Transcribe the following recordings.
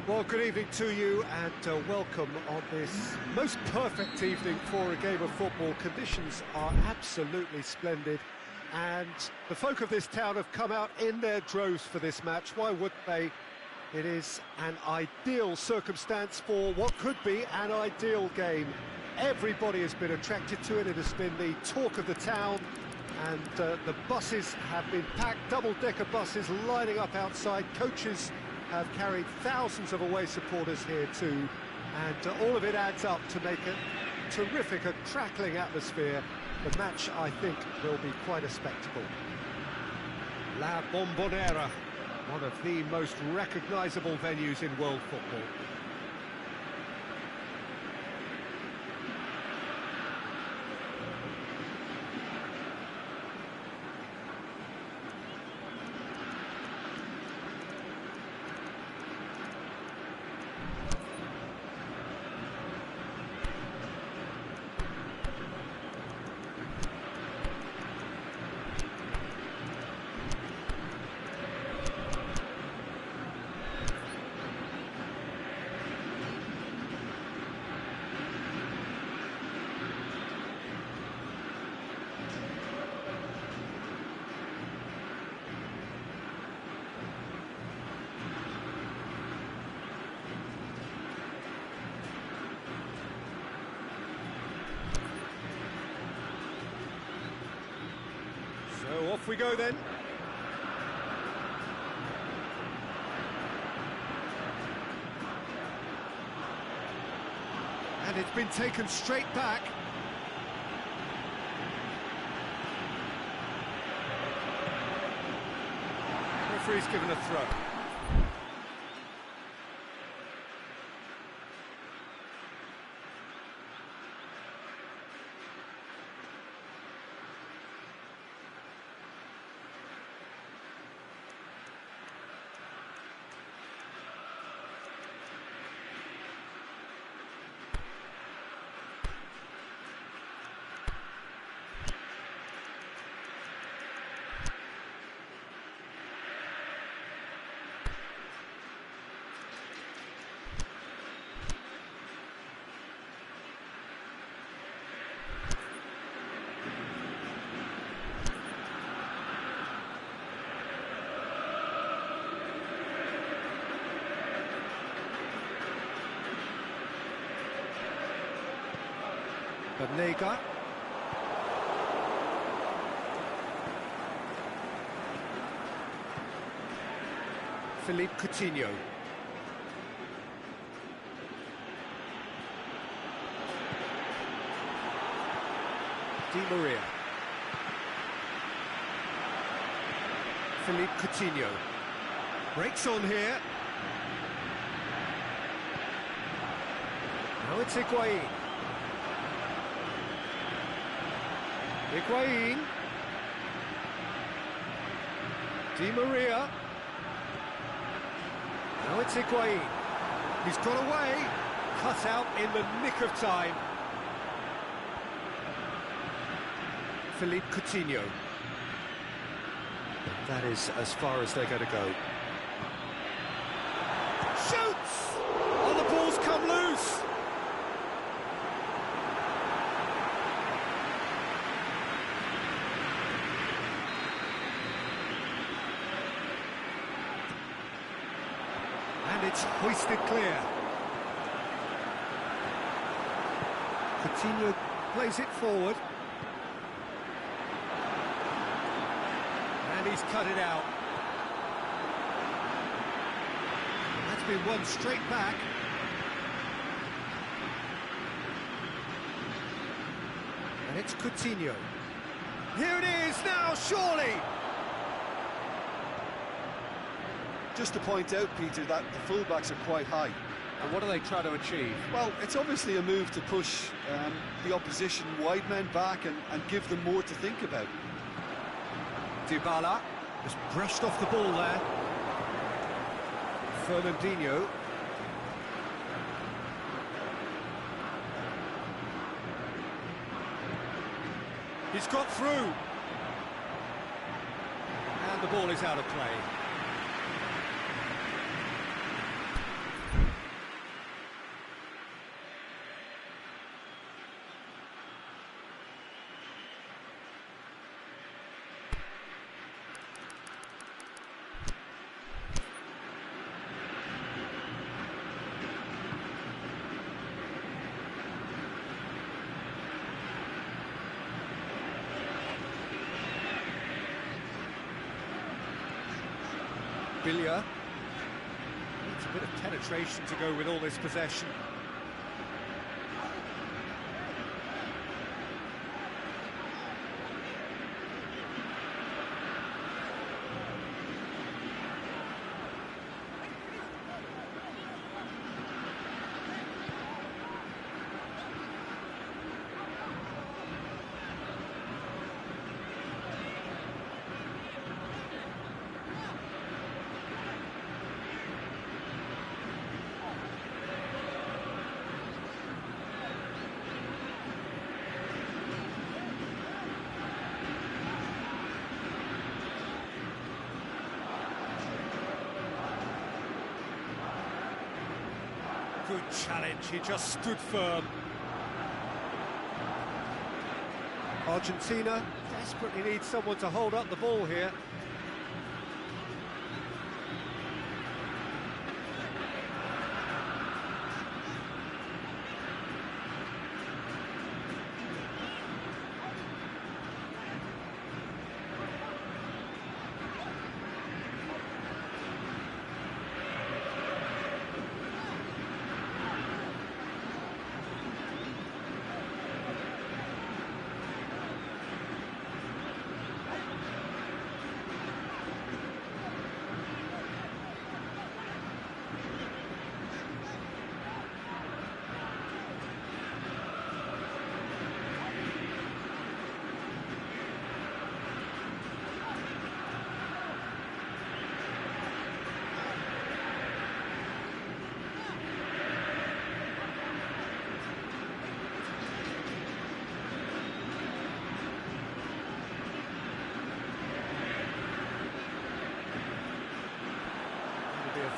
Well, good evening to you and welcome on this most perfect evening for a game of football. Conditions are absolutely splendid and the folk of this town have come out in their droves for this match. Why wouldn't they? It is an ideal circumstance for what could be an ideal game. Everybody has been attracted to it. It has been the talk of the town, and the buses have been packed, double-decker buses lining up outside. Coaches have carried thousands of away supporters here too, and all of it adds up to make a terrific, a crackling atmosphere. The match, I think, will be quite a spectacle. La Bombonera, one of the most recognisable venues in world football. So off we go then. And it's been taken straight back. Referee's given a throw. Banega. Philippe Coutinho. Di Maria. Philippe Coutinho. Breaks on here. Now it's Higuain. Higuain. Di Maria. Now it's Higuain. He's got away. Cut out in the nick of time. Philippe Coutinho. That is as far as they're going to go. Shoots! Oh, the ball's come loose. And it's hoisted clear. Coutinho plays it forward. And he's cut it out. That's been won straight back. And it's Coutinho. Here it is now, surely! Just to point out, Peter, that the fullbacks are quite high. And what do they try to achieve? Well, it's obviously a move to push the opposition wide men back and give them more to think about. Dybala has brushed off the ball there. Fernandinho. He's got through. And the ball is out of play. Bilia. Needs a bit of penetration to go with all this possession. Good challenge, he just stood firm. Argentina desperately needs someone to hold up the ball here.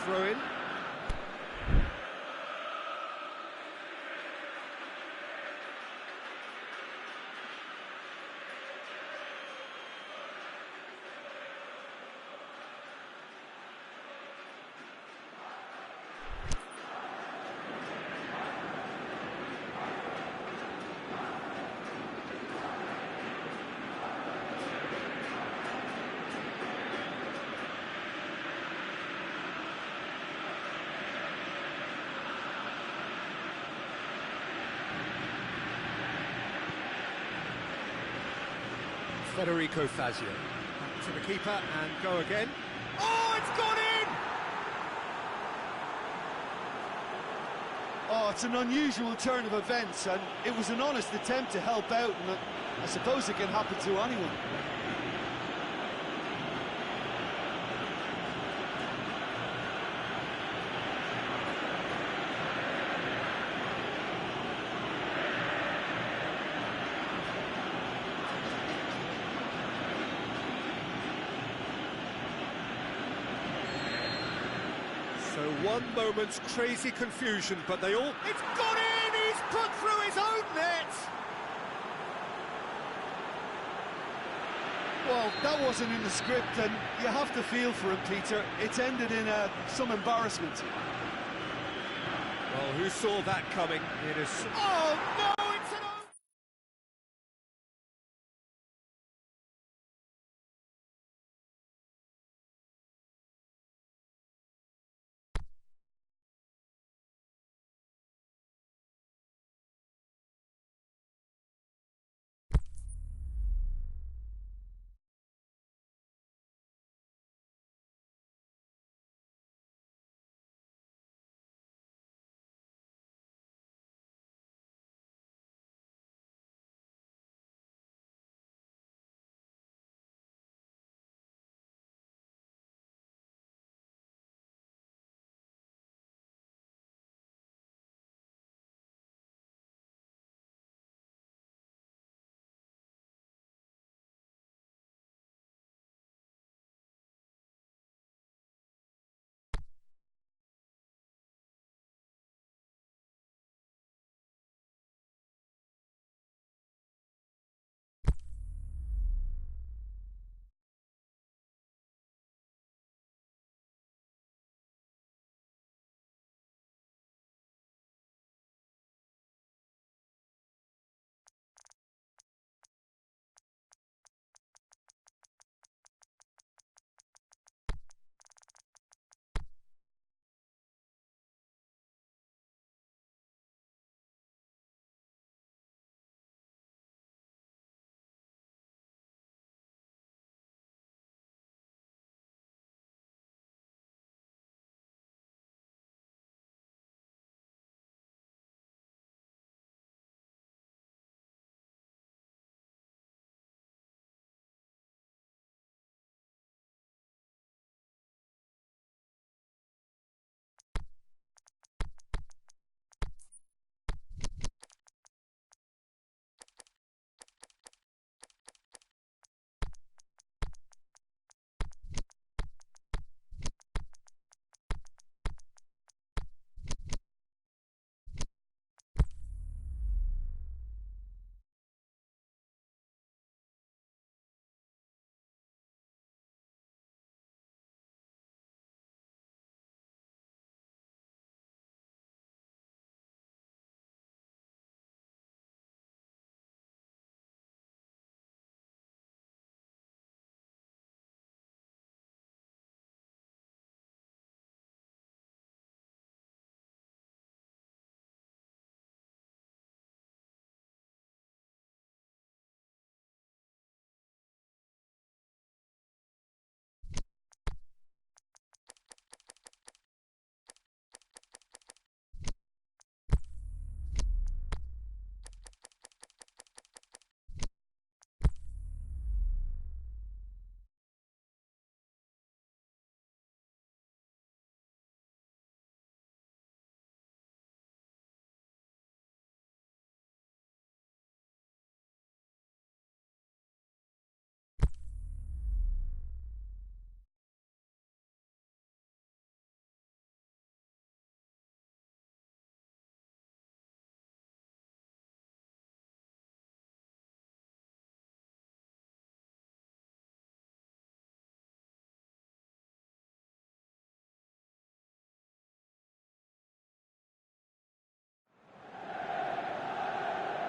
Throw in. Federico Fazio. Back to the keeper and go again. Oh, it's gone in! Oh, it's an unusual turn of events, and it was an honest attempt to help out, and I suppose it can happen to anyone. So one moment's crazy confusion, but they all... It's gone in! He's put through his own net! Well, that wasn't in the script, and you have to feel for him, Peter. It's ended in some embarrassment. Well, who saw that coming? It is... Oh, no!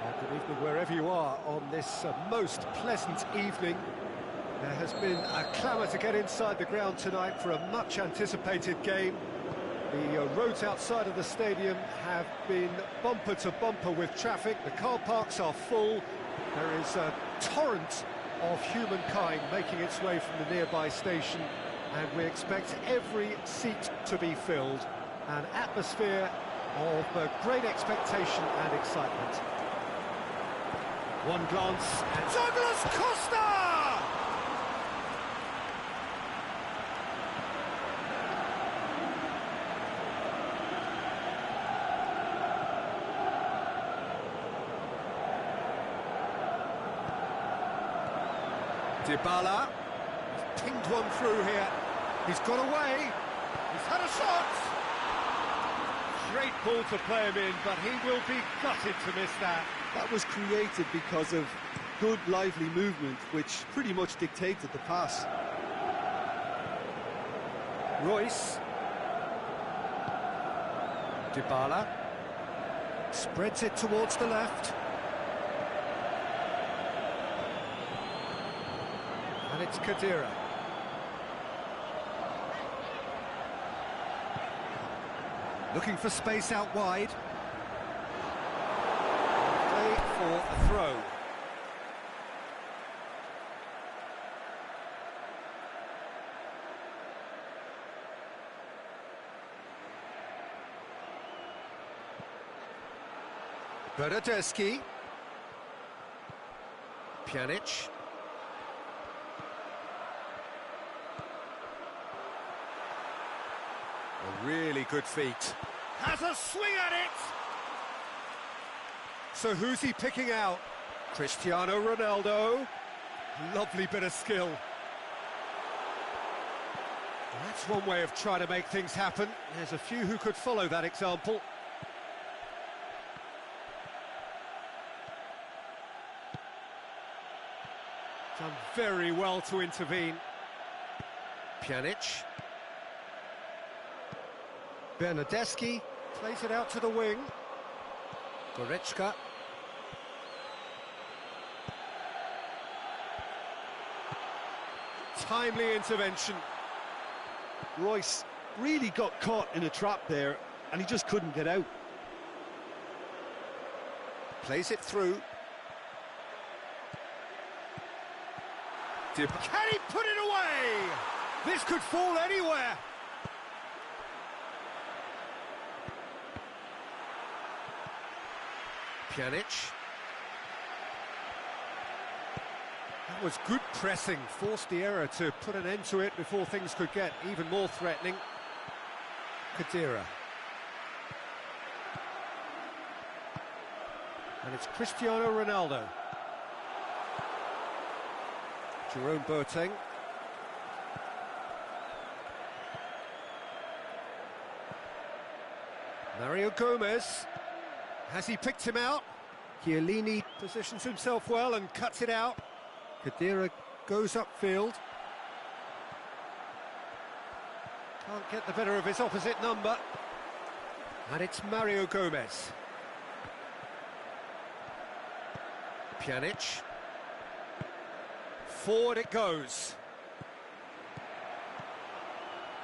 Good evening wherever you are on this most pleasant evening. There has been a clamour to get inside the ground tonight for a much-anticipated game. The roads outside of the stadium have been bumper to bumper with traffic. The car parks are full. There is a torrent of humankind making its way from the nearby station, and we expect every seat to be filled. An atmosphere of great expectation and excitement. One glance and Douglas Costa! Dybala, he's pinged one through here. He's got away. He's had a shot. Great ball to play him in, but he will be gutted to miss that. That was created because of good, lively movement, which pretty much dictated the pass. Royce. Dybala. Spreads it towards the left. And it's Khedira. Looking for space out wide. Play for a throw. Bernardeschi. Pjanic. A really good feat. Has a swing at it! So who's he picking out? Cristiano Ronaldo. Lovely bit of skill. That's one way of trying to make things happen. There's a few who could follow that example. Done very well to intervene. Pjanic. Bernardeschi plays it out to the wing. Goretzka. Timely intervention. Royce really got caught in a trap there, and he just couldn't get out. Plays it through. Can he put it away? This could fall anywhere. Pjanic. That was good pressing, forced the error to put an end to it before things could get even more threatening. Khedira. And it's Cristiano Ronaldo. Jerome Boateng. Mario Gomez. Has he picked him out? Chiellini positions himself well and cuts it out. Khedira goes upfield. Can't get the better of his opposite number. And it's Mario Gomez. Pjanic. Forward it goes.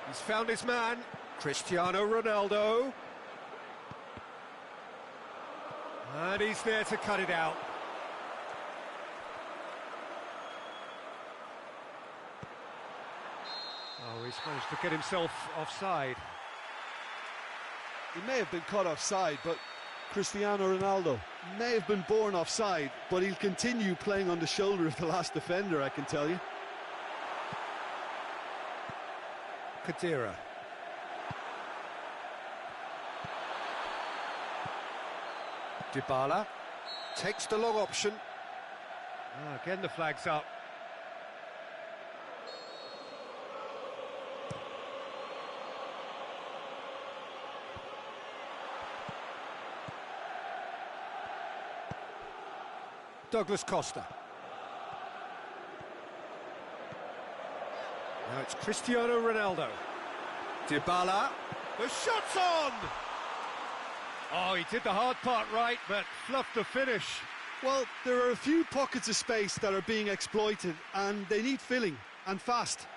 He's found his man, Cristiano Ronaldo. And he's there to cut it out. Oh, he's managed to get himself offside. He may have been caught offside, but Cristiano Ronaldo may have been born offside, but he'll continue playing on the shoulder of the last defender, I can tell you. Khedira. Dybala takes the long option. Again the flag's up. Douglas Costa. Now it's Cristiano Ronaldo. Dybala. The shot's on! Oh, he did the hard part right, but fluffed the finish. Well, there are a few pockets of space that are being exploited, and they need filling, and fast.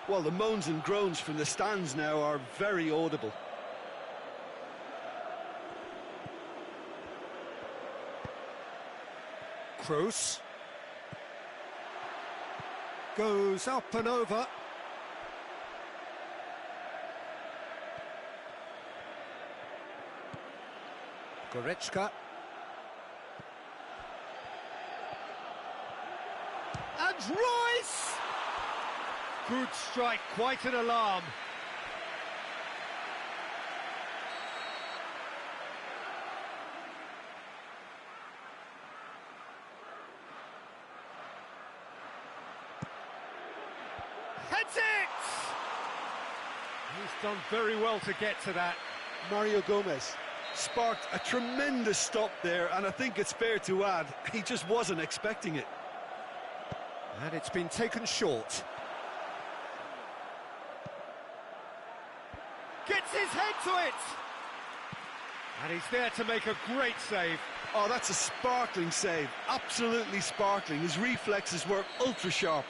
Well, the moans and groans from the stands now are very audible. Kroos. Goes up and over. Goretzka. And Royce! Good strike, quite an alarm. Heads it! He's done very well to get to that. Mario Gomez sparked a tremendous stop there, and I think it's fair to add, he just wasn't expecting it. And it's been taken short. Gets his head to it! And he's there to make a great save. Oh, that's a sparkling save, absolutely sparkling. His reflexes were ultra sharp.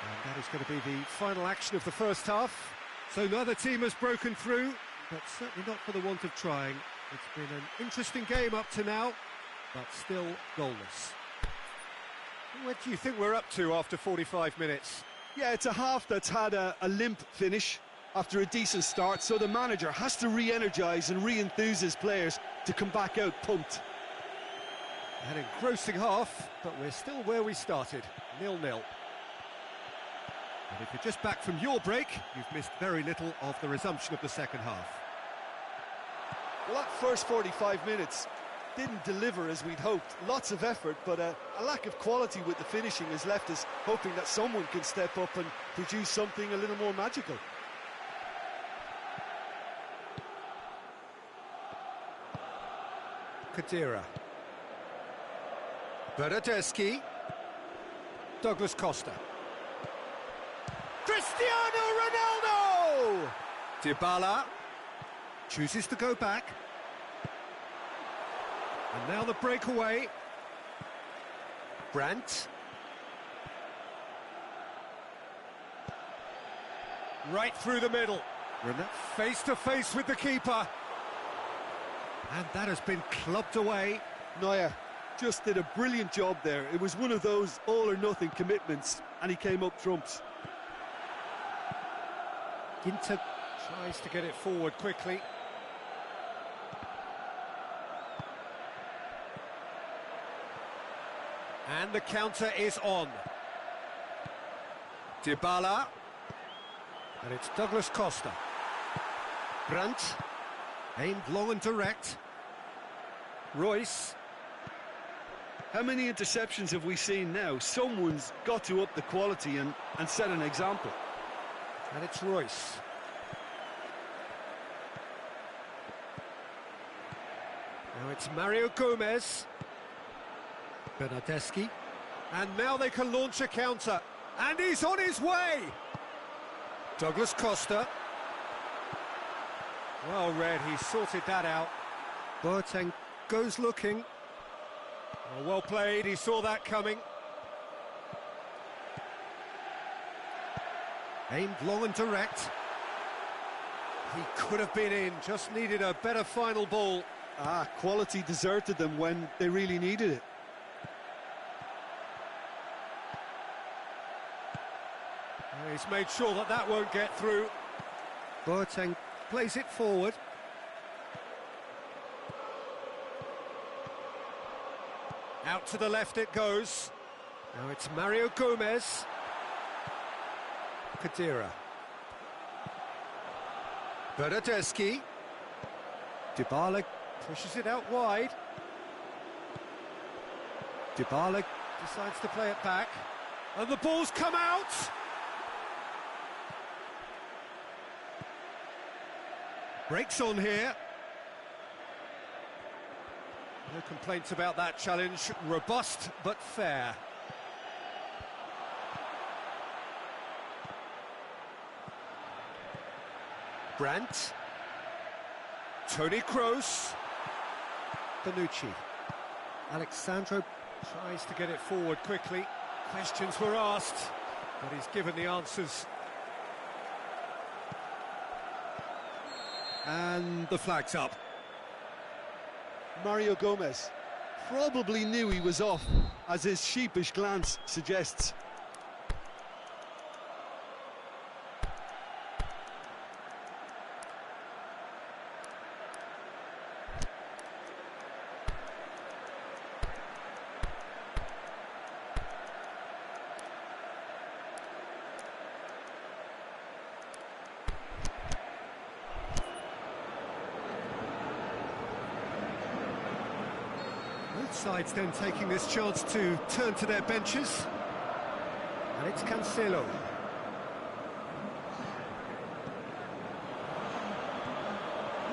And that is going to be the final action of the first half. So neither team has broken through, but certainly not for the want of trying. It's been an interesting game up to now, but still goalless. What do you think we're up to after 45 minutes? Yeah, it's a half that's had a limp finish after a decent start, so the manager has to re-energise and re-enthuse his players to come back out pumped. An engrossing half, but we're still where we started, 0-0. And if you're just back from your break, you've missed very little of the resumption of the second half. Well, that first 45 minutes didn't deliver as we'd hoped. Lots of effort, but a lack of quality with the finishing has left us hoping that someone can step up and produce something a little more magical. Kadira. Bernardeschi. Douglas Costa. Cristiano Ronaldo! Dybala chooses to go back. And now the breakaway. Brandt. Right through the middle. Face to face with the keeper. And that has been clubbed away. Neuer just did a brilliant job there. It was one of those all-or-nothing commitments, and he came up trumps. Ginter tries to get it forward quickly. And the counter is on. Dybala. And it's Douglas Costa. Brandt. Aimed long and direct. Royce. How many interceptions have we seen now? Someone's got to up the quality and set an example. And it's Royce. Now it's Mario Gomez. Bernardeschi. And now they can launch a counter. And he's on his way! Douglas Costa. Well read, he sorted that out. Boateng goes looking. Oh, well played, he saw that coming. Aimed long and direct. He could have been in, just needed a better final ball. Quality deserted them when they really needed it. He's made sure that that won't get through. Boateng plays it forward. Out to the left it goes. Now it's Mario Gomez. Kadira. Bernardeschi. Dybala pushes it out wide. Dybala decides to play it back. And the ball's come out! Breaks on here. No complaints about that challenge. Robust but fair. Brandt. Toni Kroos. Bonucci. Alexandro tries to get it forward quickly. Questions were asked, but he's given the answers. And the flag's up. Mario Gomez probably knew he was off, as his sheepish glance suggests. Both sides then taking this chance to turn to their benches. And it's Cancelo.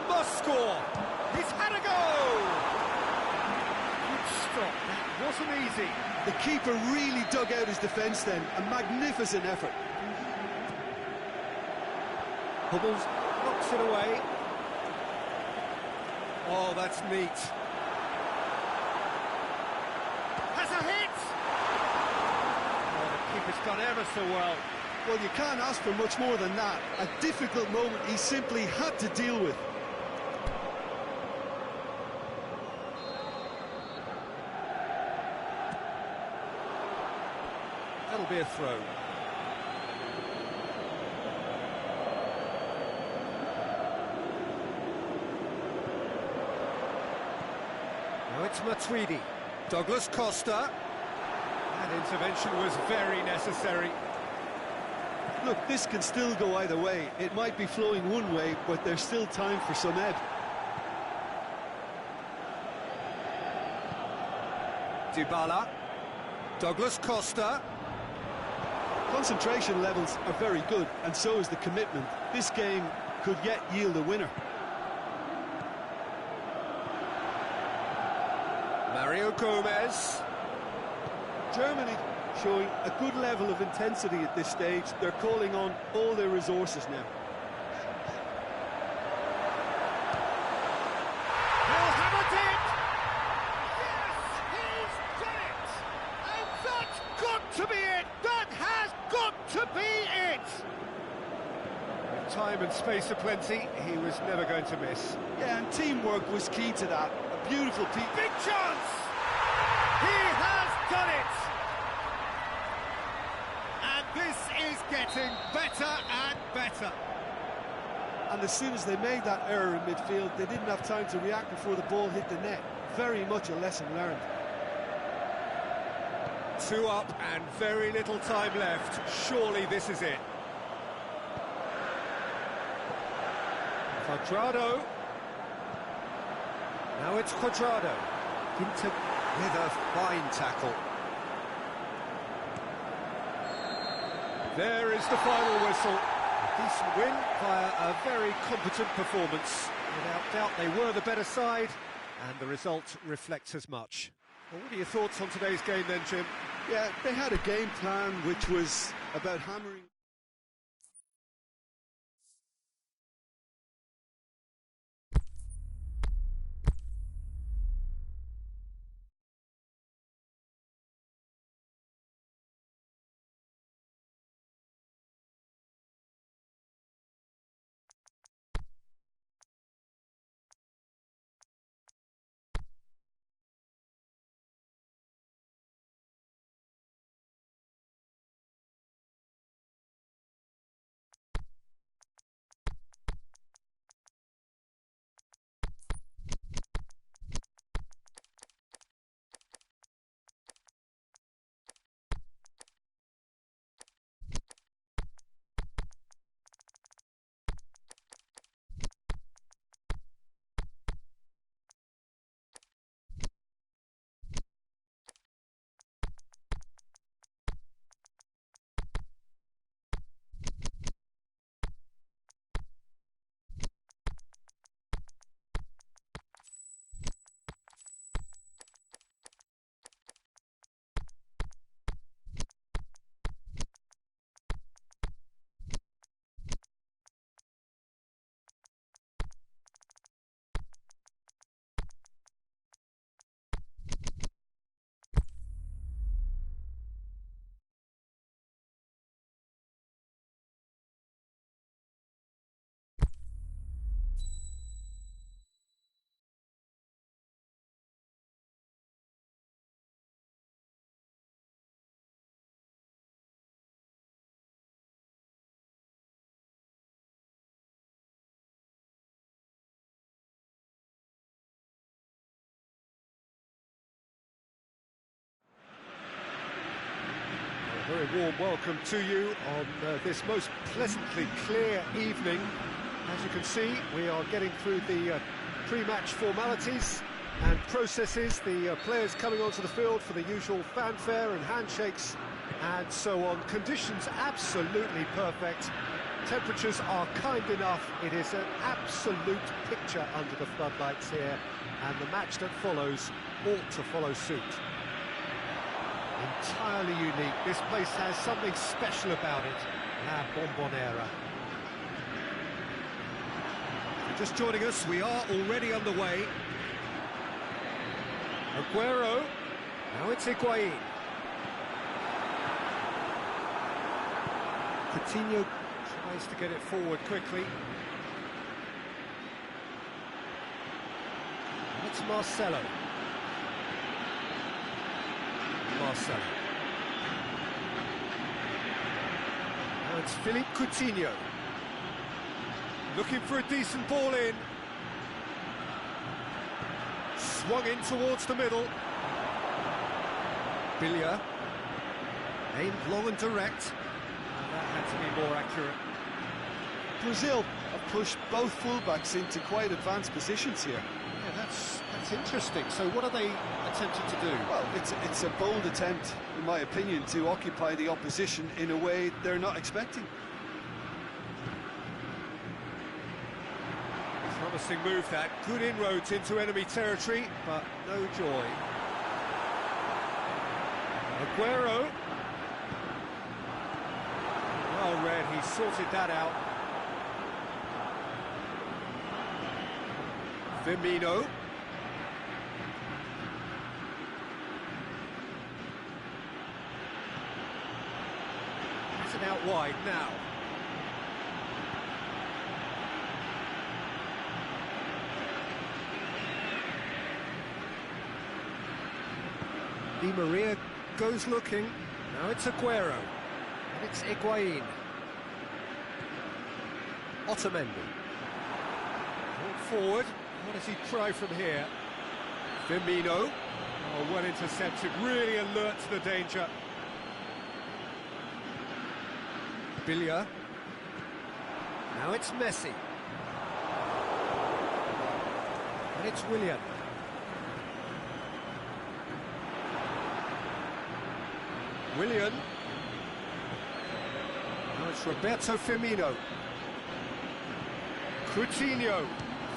Must score! He's had a go! Good stop, that wasn't easy. The keeper really dug out his defence then, a magnificent effort. Hummels knocks it away. Oh, that's neat. Has a hit! Oh, the keeper's done ever so well. Well, you can't ask for much more than that. A difficult moment he simply had to deal with. That'll be a throw. Now it's Matuidi. Douglas Costa. That intervention was very necessary. Look, this can still go either way. It might be flowing one way, but there's still time for some ebb. Dybala. Douglas Costa. Concentration levels are very good, and so is the commitment. This game could yet yield a winner. Mario Gomez. Germany showing a good level of intensity at this stage. They're calling on all their resources now. He'll have a dip! Yes, he's done it! And that's got to be it! That has got to be it! With time and space aplenty, he was never going to miss. Yeah, and teamwork was key to that. A beautiful piece. Big chance! He has done it! And this is getting better and better. And as soon as they made that error in midfield, they didn't have time to react before the ball hit the net. Very much a lesson learned. 2 up and very little time left. Surely this is it. Quadrado. Now it's Quadrado. Ginter with a fine tackle. There is the final whistle. A decent win via a very competent performance. Without doubt they were the better side, and the result reflects as much. Well, what are your thoughts on today's game then, Jim? Yeah, they had a game plan which was about hammering Very warm welcome to you on this most pleasantly clear evening. As you can see, we are getting through the pre-match formalities and processes, the players coming onto the field for the usual fanfare and handshakes and so on. Conditions absolutely perfect. Temperatures are kind enough. It is an absolute picture under the floodlights here, and the match that follows ought to follow suit. Entirely unique. This place has something special about it. La Bombonera. If you're just joining us, we are already underway. Aguero. Now it's Higuain. Coutinho tries to get it forward quickly. And it's Marcelo. Marcelo. Now it's Philippe Coutinho. Looking for a decent ball in. Swung in towards the middle. Billia. Aimed long and direct. And that had to be more accurate. Brazil have pushed both fullbacks into quite advanced positions here. Yeah, that's interesting. So what are they attempting to do? Well, it's a bold attempt, in my opinion, to occupy the opposition in a way they're not expecting. Promising move that. Good inroads into enemy territory, but no joy. Aguero. Well read, he sorted that out. Firmino. It's an out wide now. Di Maria goes looking. Now it's Aguero. And it's Higuain. Otamendi. Forward. What does he try from here? Firmino. Oh, well intercepted. Really alert to the danger. Billia. Now it's Messi. And it's Willian. Willian. Now it's Roberto Firmino. Coutinho.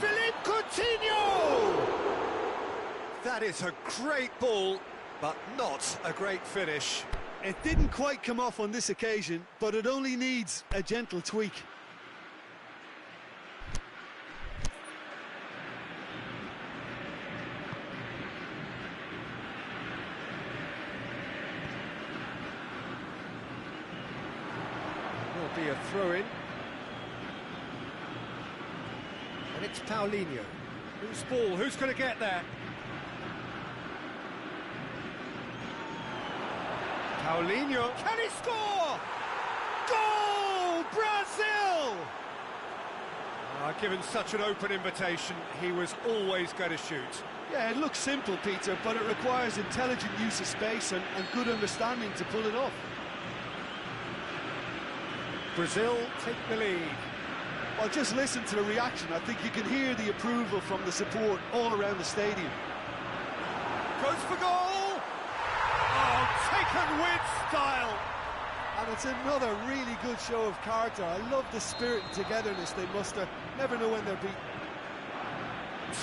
Philippe Coutinho! That is a great ball, but not a great finish. It didn't quite come off on this occasion, but it only needs a gentle tweak. Will be a throw-in. And it's Paulinho. Who's ball? Who's going to get there? Paulinho. Can he score? Goal! Brazil! Given such an open invitation, he was always going to shoot. Yeah, it looks simple, Peter, but it requires intelligent use of space and good understanding to pull it off. Brazil take the lead. Well, just listen to the reaction. I think you can hear the approval from the support all around the stadium. Goes for goal! Oh, taken with style! And it's another really good show of character. I love the spirit and togetherness they muster. Never know when they're beaten.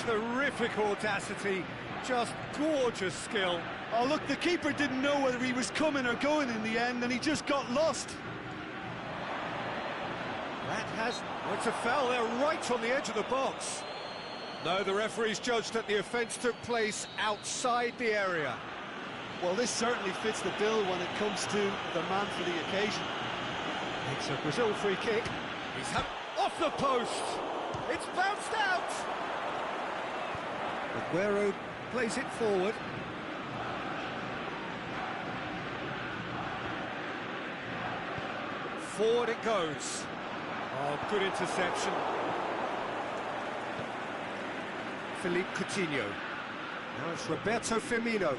Terrific audacity, just gorgeous skill. Oh, look, the keeper didn't know whether he was coming or going in the end, and he just got lost. That has... Oh, it's a foul there, right on the edge of the box. No, the referee's judged that the offence took place outside the area. Well, this certainly fits the bill when it comes to the man for the occasion. It's a Brazil free kick. He's off the post. It's bounced out. Aguero plays it forward. Forward it goes. Oh, good interception. Philippe Coutinho. Now it's Roberto Firmino.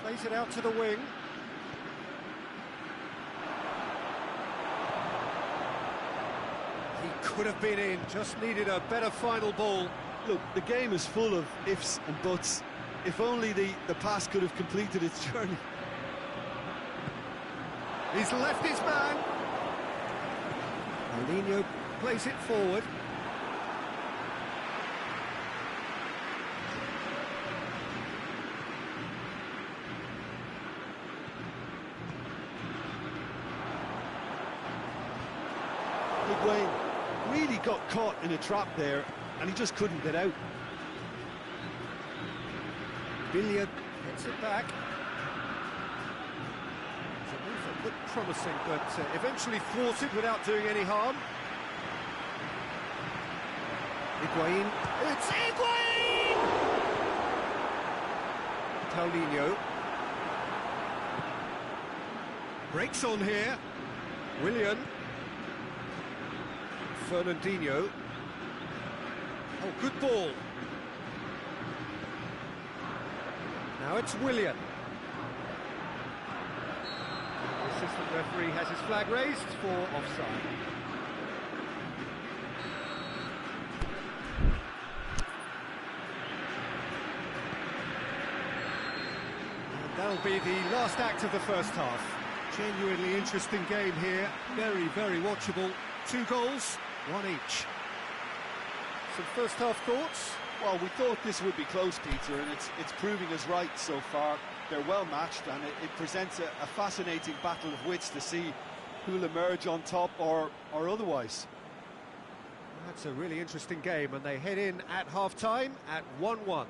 Plays Plays it out to the wing. He could have been in, just needed a better final ball. Look, the game is full of ifs and buts. If only the pass could have completed its journey. He's left his man. Mourinho plays it forward. Wayne really got caught in a trap there, and he just couldn't get out. Billiard gets it back. The move looked promising, but eventually thwarted without doing any harm. Higuain. It's Higuain! Paulinho. Breaks on here. Willian. Fernandinho. Oh, good ball. Now it's Willian. The assistant referee has his flag raised for offside. And that'll be the last act of the first half. Genuinely interesting game here. Very, very watchable. 2 goals. 1 each. Some first half thoughts? Well, we thought this would be close, Peter, and it's proving us right so far. They're well matched, and it presents a fascinating battle of wits to see who'll emerge on top or otherwise. That's a really interesting game, and they head in at half-time at 1-1.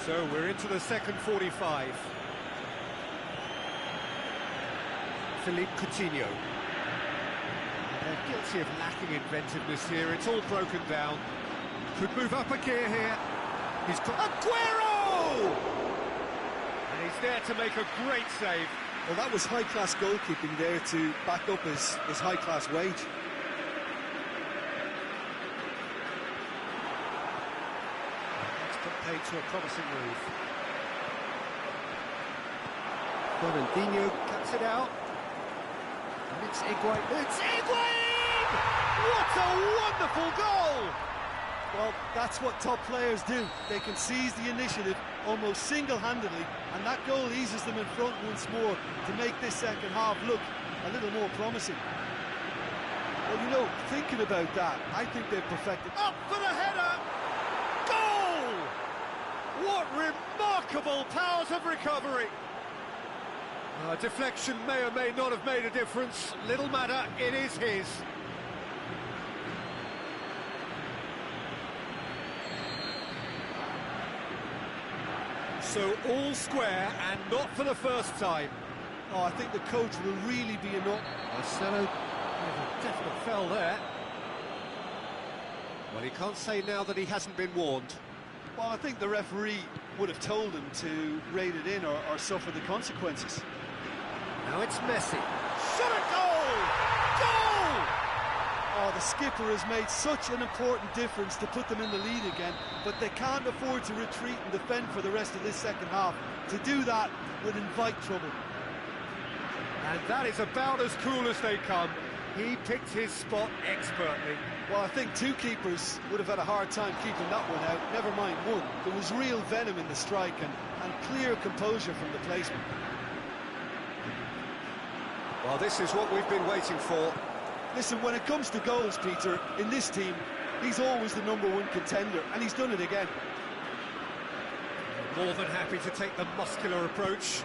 So we're into the second 45. Philippe Coutinho. They're guilty of lacking inventiveness here. It's all broken down. Could move up a gear here. He's got Aguero! And he's there to make a great save. Well, that was high-class goalkeeping there to back up his high-class wage. Paid to a promising move. Fernandinho cuts it out. And it's Higuain. It's Higuain! What a wonderful goal! Well, that's what top players do. They can seize the initiative almost single-handedly, and that goal eases them in front once more to make this second half look a little more promising. Well, you know, thinking about that, I think they've perfected... Up for the header! Goal! What remarkable powers of recovery! Deflection may or may not have made a difference. Little matter, it is his. So all square, and not for the first time. Oh, I think the coach will really be enough. Marcelo with a definite fell there. Well, he can't say now that he hasn't been warned. Well, I think the referee would have told him to rate it in or suffer the consequences. Now it's Messi. Shot a goal! Goal! Oh, the skipper has made such an important difference to put them in the lead again, but they can't afford to retreat and defend for the rest of this second half. To do that would invite trouble. And that is about as cool as they come. He picked his spot expertly. Well, I think two keepers would have had a hard time keeping that one out, never mind one. There was real venom in the strike and clear composure from the placement. Well, this is what we've been waiting for. Listen, when it comes to goals, Peter, in this team, he's always the #1 contender, and he's done it again. More than happy to take the muscular approach.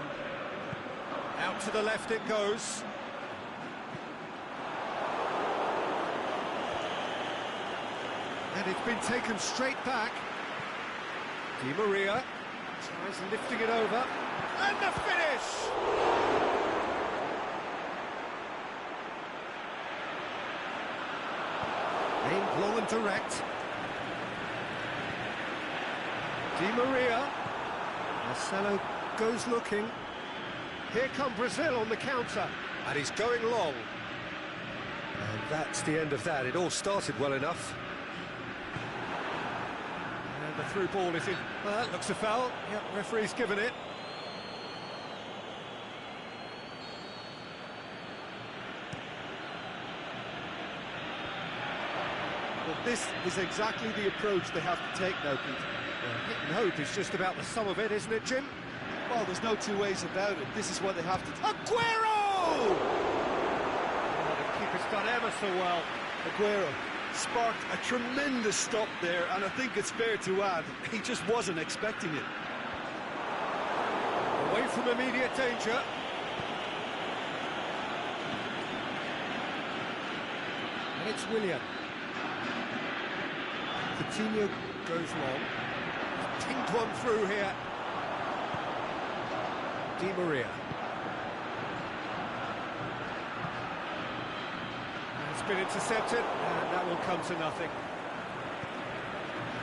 Out to the left it goes. And it's been taken straight back. Di Maria tries lifting it over. And the finish! Aimed long and direct. Di Maria. Marcelo goes looking. Here come Brazil on the counter. And he's going long. And that's the end of that. It all started well enough. And the through ball is in. Well, that looks a foul. Yep, referee's given it. Well, this is exactly the approach they have to take now, Peter. Hit and hope is just about the sum of it, isn't it, Jim? Well, there's no two ways about it. This is what they have to do. Aguero! Oh, the keeper's done ever so well. Aguero sparked a tremendous stop there, and I think it's fair to add, he just wasn't expecting it. Away from immediate danger. And it's Willian. Coutinho goes long. Pinged one through here. Di Maria. It's been intercepted, and that will come to nothing.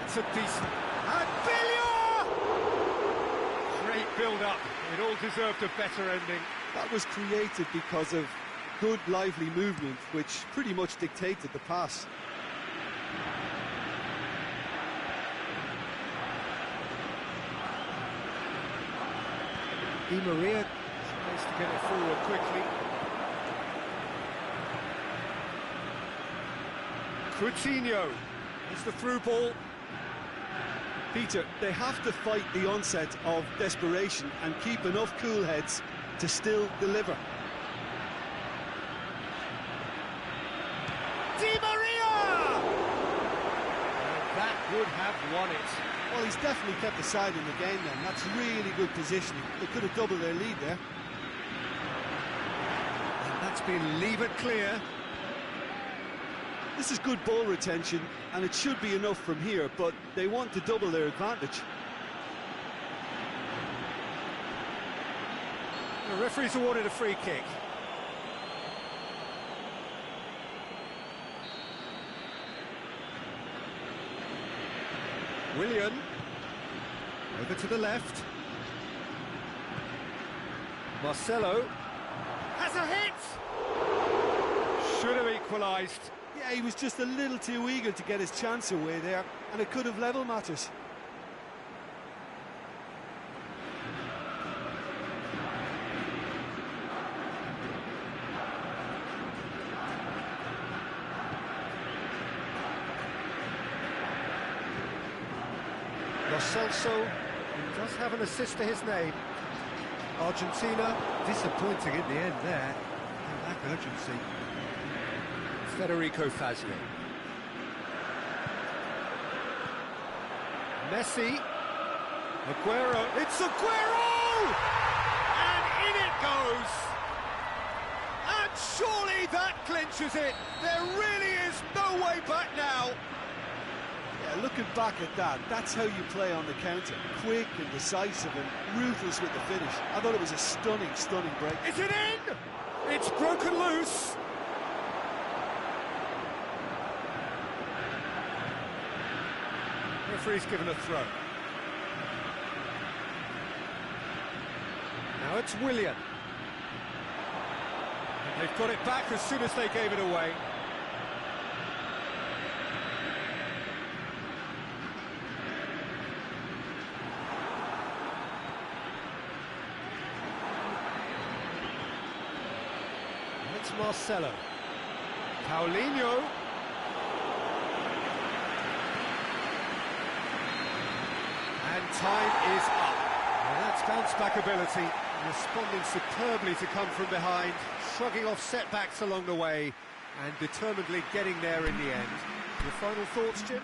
It's a decent... And Billiard! Great build-up. It all deserved a better ending. That was created because of good, lively movement, which pretty much dictated the pass. Di Maria tries to get it forward quickly. Coutinho is the through ball. Peter, they have to fight the onset of desperation and keep enough cool heads to still deliver. Di Maria! And that would have won it. Well, he's definitely kept the side in the game then. That's really good positioning. They could have doubled their lead there. And that's been levered clear. This is good ball retention, and it should be enough from here, but they want to double their advantage. The referee's awarded a free kick. Willian, over to the left. Marcelo has a hit! Should have equalised. Yeah, he was just a little too eager to get his chance away there, and it could have level matters. Lo Celso does have an assist to his name. Argentina disappointing in the end there. They lack urgency. Federico Fazio. Messi. Aguero. It's Aguero! And in it goes. And surely that clinches it. There really is no way back now. Yeah, looking back at that, that's how you play on the counter. Quick and decisive and ruthless with the finish. I thought it was a stunning, stunning break. Is it in? It's broken loose. Referee's given a throw. Now it's Willian. And they've got it back as soon as they gave it away. It's Marcelo. Paulinho. And time is up. Well, that's bounce-back ability, responding superbly to come from behind, shrugging off setbacks along the way, and determinedly getting there in the end. Your final thoughts, Jim?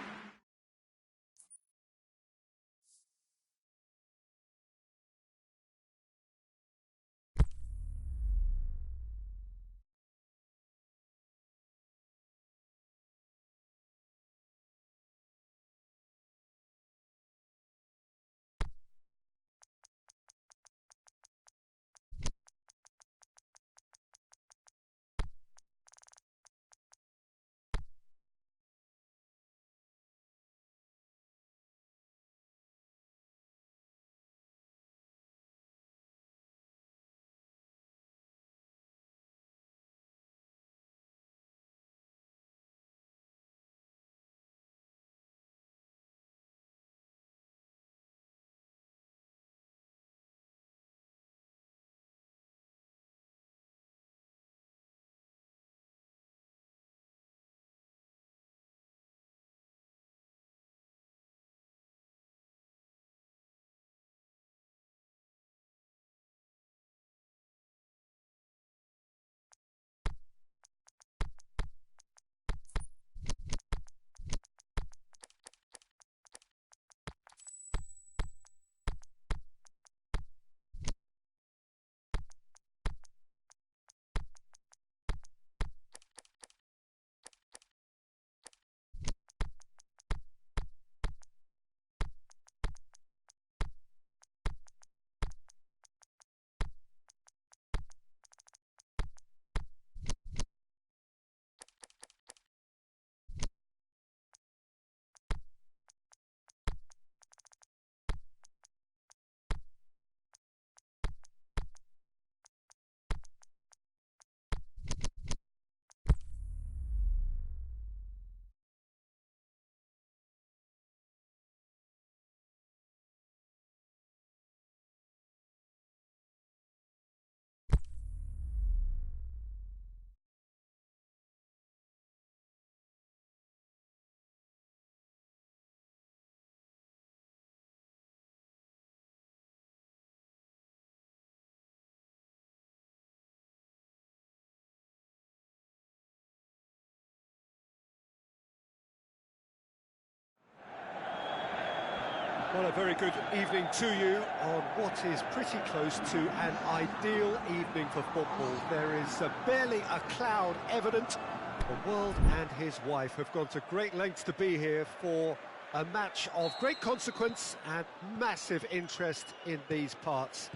Well, a very good evening to you on what is pretty close to an ideal evening for football. There is barely a cloud evident. The world and his wife have gone to great lengths to be here for a match of great consequence and massive interest in these parts.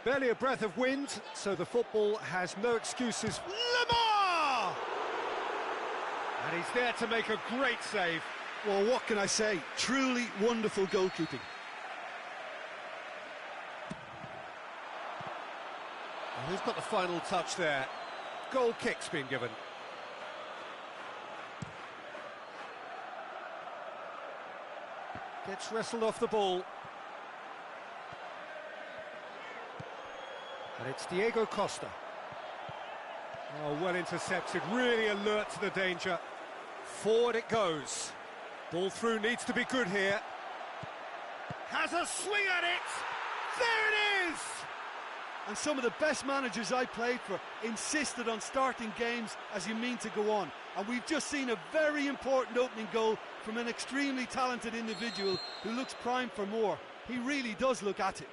Barely a breath of wind, so the football has no excuses. Lamar! And he's there to make a great save. Well, what can I say? Truly wonderful goalkeeping. Well, who's got the final touch there? Goal kick's been given. Gets wrestled off the ball. And it's Diego Costa. Oh, well intercepted, really alert to the danger. Forward it goes. Ball through needs to be good here. Has a swing at it! There it is! And some of the best managers I played for insisted on starting games as you mean to go on. And we've just seen a very important opening goal from an extremely talented individual who looks primed for more. He really does look at it.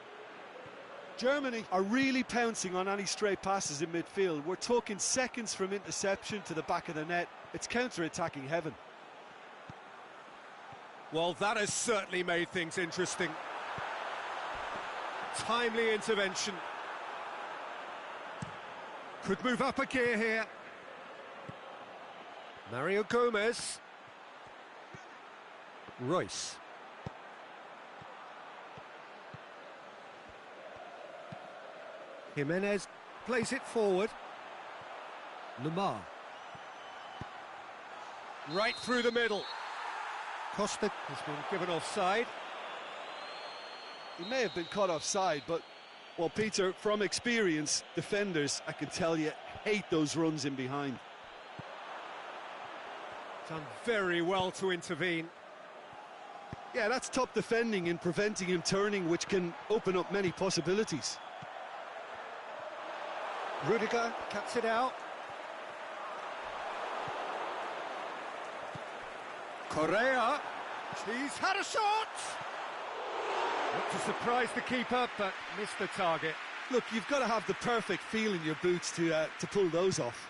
Germany are really pouncing on any stray passes in midfield. We're talking seconds from interception to the back of the net. It's counter-attacking heaven. Well, that has certainly made things interesting. Timely intervention. Could move up a gear here. Mario Gomez. Royce. Jimenez plays it forward. Lamar. Right through the middle. Costa has been given offside. He may have been caught offside, but, well, Peter, from experience, defenders, I can tell you, hate those runs in behind. Done very well to intervene. Yeah, that's top defending and preventing him turning, which can open up many possibilities. Rudiger cuts it out. Correa, he's had a shot! Looked to surprise the keeper, but missed the target. Look, you've got to have the perfect feel in your boots to pull those off.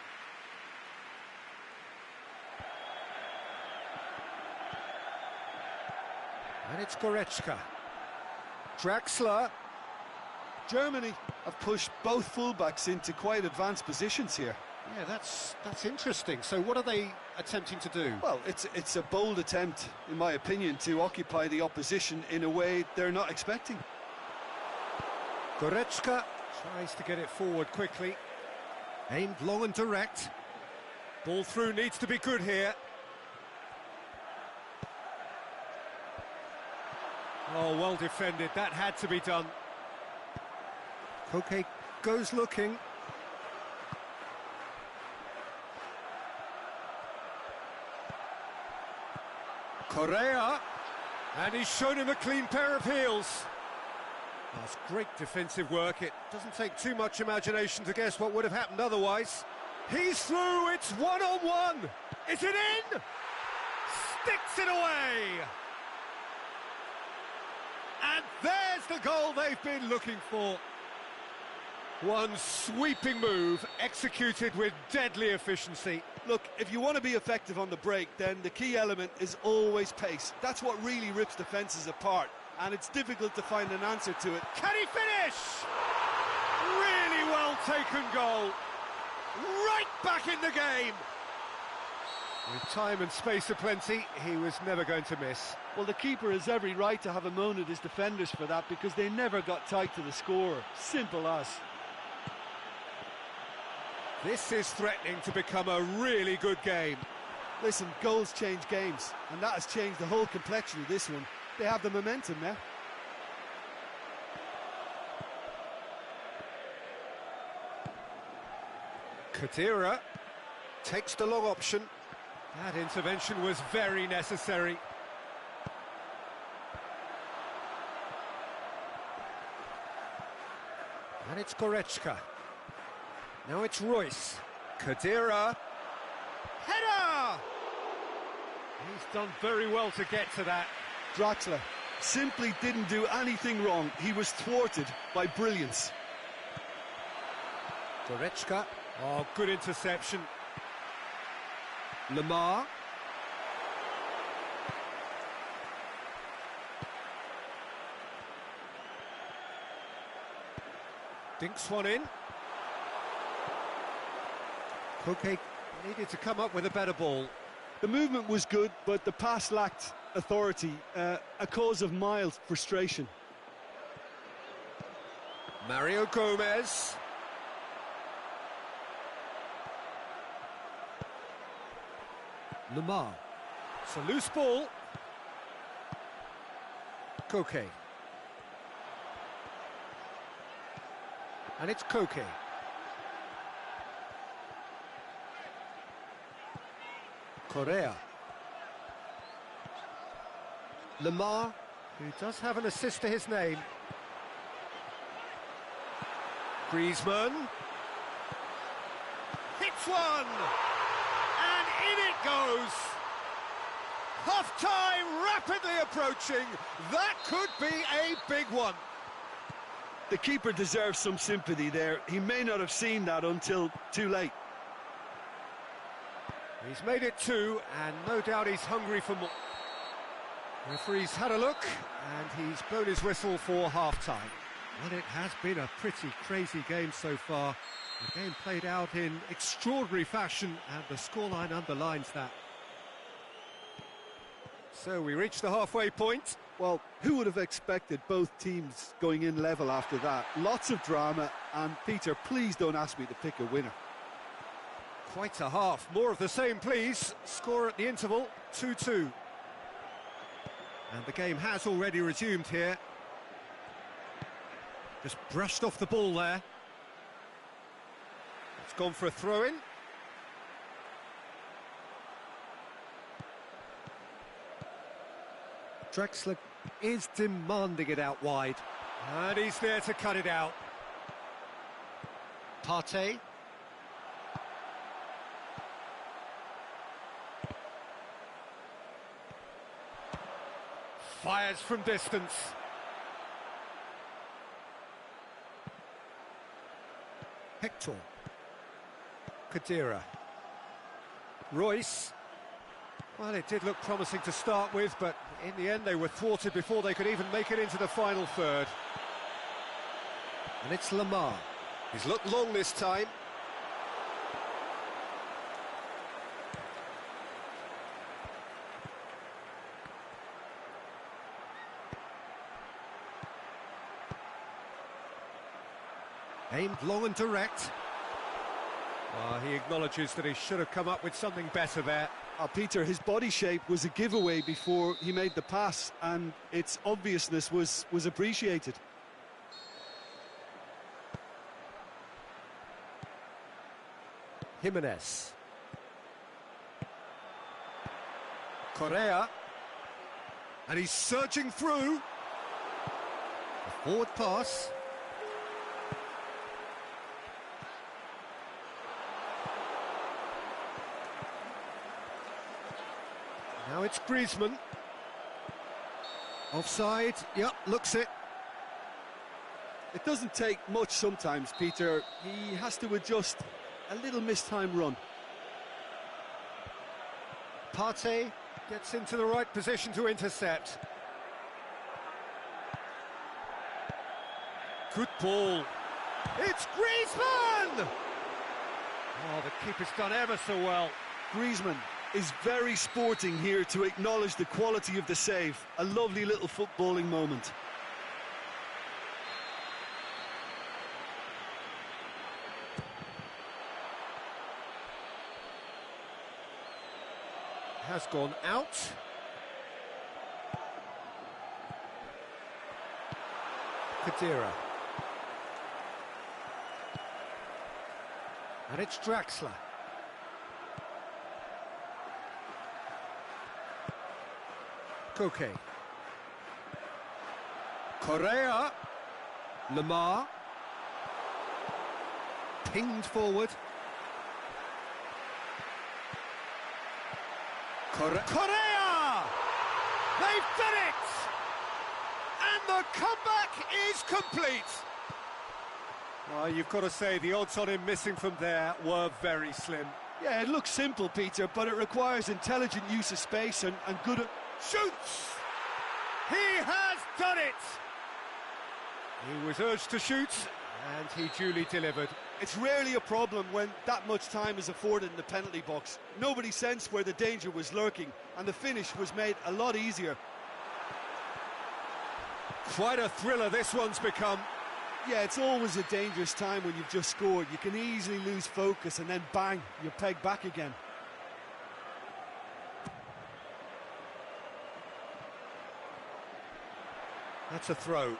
And it's Goretzka. Draxler. Germany have pushed both fullbacks into quite advanced positions here. Yeah, that's interesting. So what are they attempting to do? Well, it's a bold attempt, in my opinion, to occupy the opposition in a way they're not expecting. Goretzka tries to get it forward quickly. Aimed long and direct. Ball through needs to be good here. Oh, well defended. That had to be done. Koke goes looking. Correa, and he's shown him a clean pair of heels. That's great defensive work. It doesn't take too much imagination to guess what would have happened otherwise. He's through, it's one-on-one. Is it in? Sticks it away. And there's the goal they've been looking for. One sweeping move, executed with deadly efficiency. Look, if you want to be effective on the break, then the key element is always pace. That's what really rips defences apart, and it's difficult to find an answer to it. Can he finish? Really well taken goal. Right back in the game. With time and space aplenty, he was never going to miss. Well, the keeper has every right to have a moan at his defenders for that, because they never got tight to the scorer. Simple as. This is threatening to become a really good game. Listen, goals change games, and that has changed the whole complexion of this one. They have the momentum now. Khedira takes the long option. That intervention was very necessary. And it's Goretzka. Now it's Royce. Khedira. Header! He's done very well to get to that. Draxler simply didn't do anything wrong. He was thwarted by brilliance. Goretzka. Oh, good interception. Lamar. Dinks one in. Koke needed to come up with a better ball. The movement was good, but the pass lacked authority, a cause of mild frustration. Mario Gomez. Lamar. It's a loose ball. Koke. And it's Koke. Correa. Lamar, who does have an assist to his name. Griezmann. Hits one! And in it goes! Half-time rapidly approaching. That could be a big one. The keeper deserves some sympathy there. He may not have seen that until too late. He's made it two, and no doubt he's hungry for more. The referee's had a look, and he's blown his whistle for half-time. Well, it has been a pretty crazy game so far. The game played out in extraordinary fashion, and the scoreline underlines that. So we reach the halfway point. Well, who would have expected both teams going in level after that? Lots of drama, and Peter, please don't ask me to pick a winner. Quite a half. More of the same, please. Score at the interval, 2-2. And the game has already resumed here. Just brushed off the ball there. It's gone for a throw-in. Drexler is demanding it out wide. And he's there to cut it out. Partey. Fires from distance. Hector. Kadira. Royce. Well, it did look promising to start with, but in the end they were thwarted before they could even make it into the final third. And it's Lamar. He's looked long this time. Aimed long and direct. He acknowledges that he should have come up with something better there. Peter, his body shape was a giveaway before he made the pass, and its obviousness was appreciated. Jimenez. Correa. And he's surging through. A forward pass. Now it's Griezmann. Offside, yep, looks it. It doesn't take much sometimes, Peter. He has to adjust a little mistimed run. Partey gets into the right position to intercept. Good ball. It's Griezmann! Oh, the keeper's done ever so well. Griezmann is very sporting here to acknowledge the quality of the save. A lovely little footballing moment. Has gone out. Kadira. And it's Draxler. Koke. Correa. Lamar. Pinged forward. Correa! They've done it! And the comeback is complete! Well, you've got to say the odds on him missing from there were very slim. Yeah, it looks simple, Peter, but it requires intelligent use of space and good... Shoots! He has done it! He was urged to shoot, and he duly delivered. It's rarely a problem when that much time is afforded in the penalty box. Nobody sensed where the danger was lurking, and the finish was made a lot easier. Quite a thriller this one's become. Yeah, it's always a dangerous time when you've just scored. You can easily lose focus and then bang, you're pegged back again. That's a throw.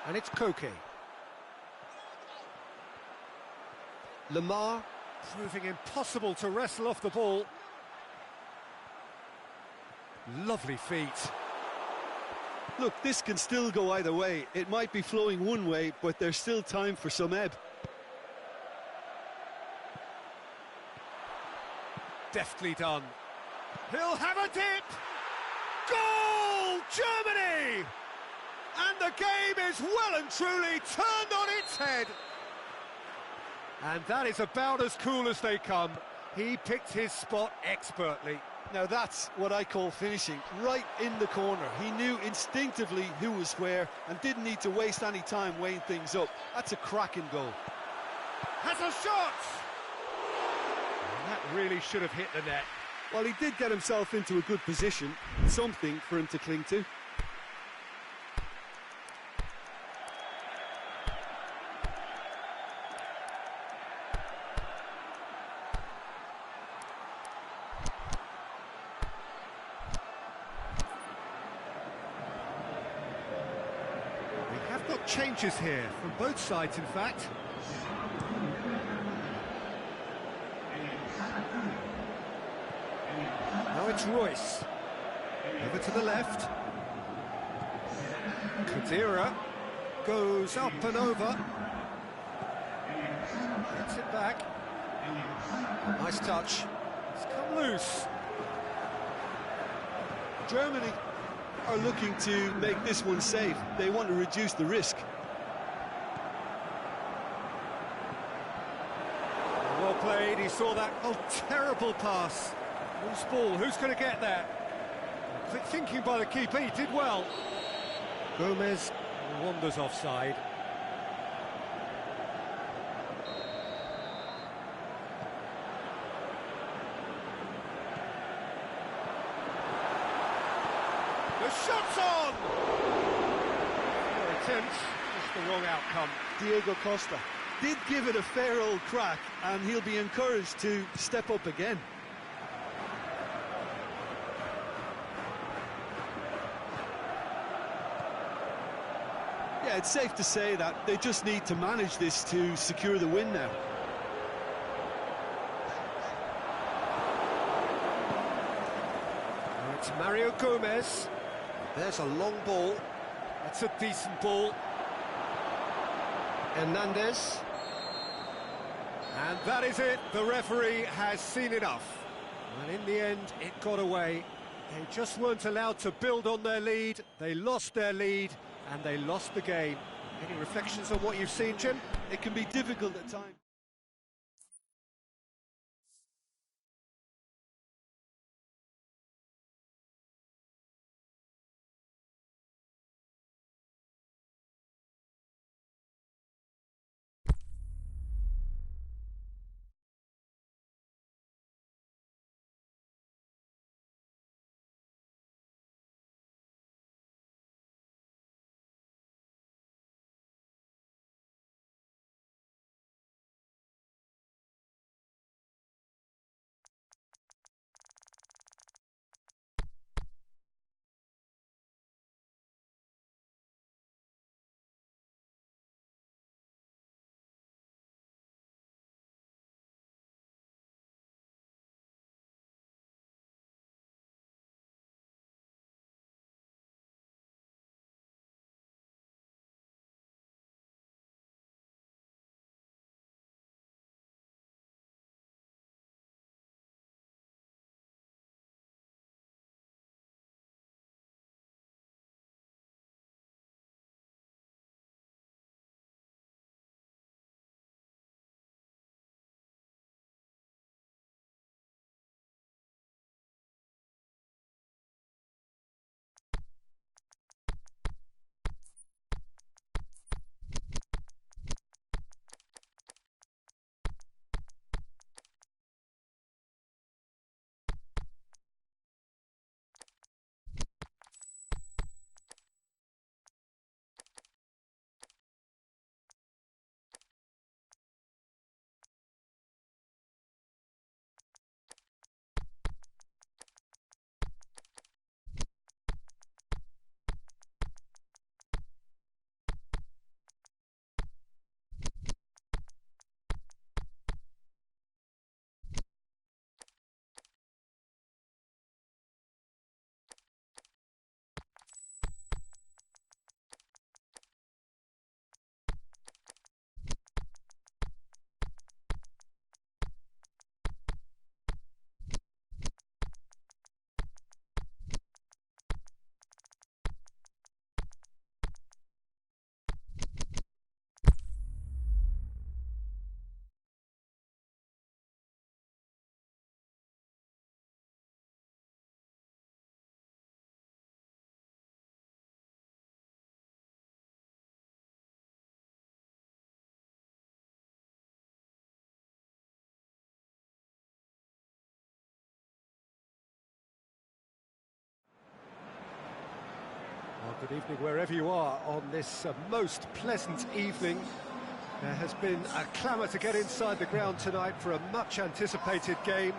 And it's Koke. Lamar proving impossible to wrestle off the ball. Lovely feet. Look, this can still go either way. It might be flowing one way, but there's still time for some ebb. Deftly done. He'll have a dip! Goal! Germany! And the game is well and truly turned on its head. And that is about as cool as they come. He picked his spot expertly. Now that's what I call finishing, right in the corner. He knew instinctively who was where and didn't need to waste any time weighing things up. That's a cracking goal. Has a shot! And that really should have hit the net. Well, he did get himself into a good position, something for him to cling to. Changes here from both sides, in fact. it's Royce. Over to the left. Kadira goes up and over. Gets it back. Nice touch. It's come loose. Germany are looking to make this one safe. They want to reduce the risk. Well played, he saw that. Oh, terrible pass. Loose ball, who's going to get that? Quick thinking by the keeper, he did well. Gomez wanders offside. The shot's on! Fair attempt, just the wrong outcome. Diego Costa did give it a fair old crack, and he'll be encouraged to step up again. Yeah, it's safe to say that they just need to manage this to secure the win now. It's Mario Gomez. There's a long ball. That's a decent ball. Hernandez. And that is it. The referee has seen enough. And in the end, it got away. They just weren't allowed to build on their lead. They lost their lead, and they lost the game. Any reflections on what you've seen, Jim? It can be difficult at times. Well, good evening wherever you are on this most pleasant evening. There has been a clamour to get inside the ground tonight for a much anticipated game.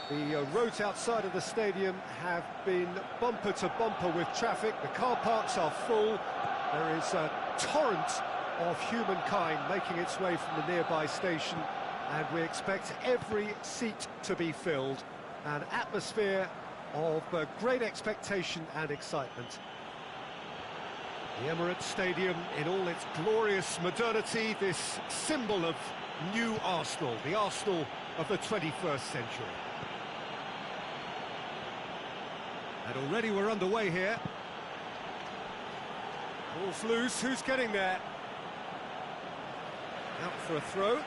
The roads outside of the stadium have been bumper to bumper with traffic. The car parks are full. There is a torrent of humankind making its way from the nearby station, and we expect every seat to be filled. An atmosphere of great expectation and excitement. The Emirates Stadium in all its glorious modernity, this symbol of new Arsenal, the Arsenal of the 21st century. And already we're underway here. Ball's loose, who's getting there? Out for a throw.